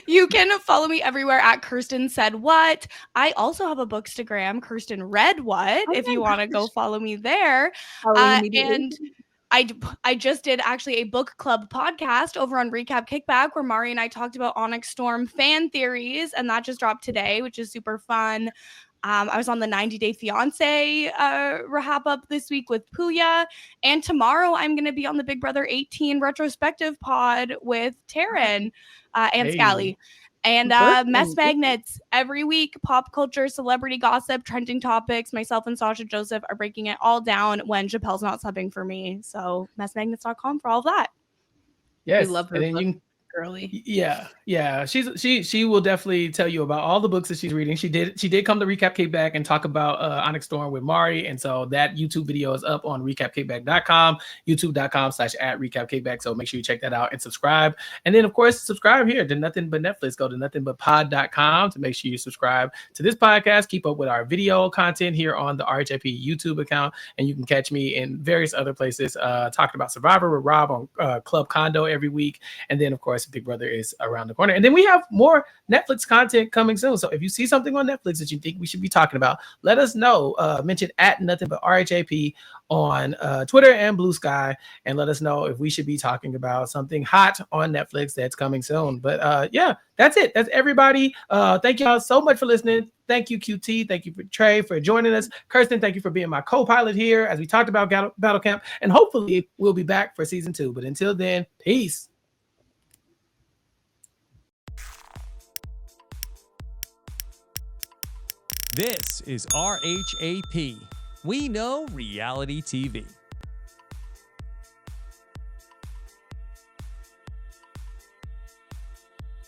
You can follow me everywhere at Kirsten Said What. I also have a Bookstagram, Kirsten Read What, if you want to go follow me there. And I just did actually a book club podcast over on Recap Kickback where Mari and I talked about Onyx Storm fan theories, and that just dropped today, which is super fun. I was on the 90 Day Fiance RHAP up this week with Puya. And tomorrow I'm going to be on the Big Brother 18 retrospective pod with Taryn and Scally. And Mess Magnets every week, pop culture, celebrity gossip, trending topics. Myself and Sasha Joseph are breaking it all down when Chappell's not subbing for me. So messmagnets.com for all of that. Yes. We love her. And then girly. Yeah. She will definitely tell you about all the books that she's reading. She did come to Recap Kickback and talk about Onyx Storm with Mari, and so that YouTube video is up on recapkickback.com, youtube.com/@recapkickback. So make sure you check that out and subscribe. And then of course subscribe here to Nothing But Netflix. Go to nothingbutpod.com to make sure you subscribe to this podcast. Keep up with our video content here on the RHAP YouTube account, and you can catch me in various other places talking about Survivor with Rob on Club Condo every week, and then of course Big Brother is around the corner. And then we have more Netflix content coming soon. So if you see something on Netflix that you think we should be talking about, let us know. Mention at Nothing But RHAP on Twitter and Blue Sky, and let us know if we should be talking about something hot on Netflix that's coming soon. But yeah, that's it. That's everybody. Thank y'all so much for listening. Thank you, QT. Thank you for Trey for joining us. Kirsten, thank you for being my co-pilot here as we talked about Battle Camp. And hopefully we'll be back for season 2. But until then, peace. This is RHAP. We know reality TV.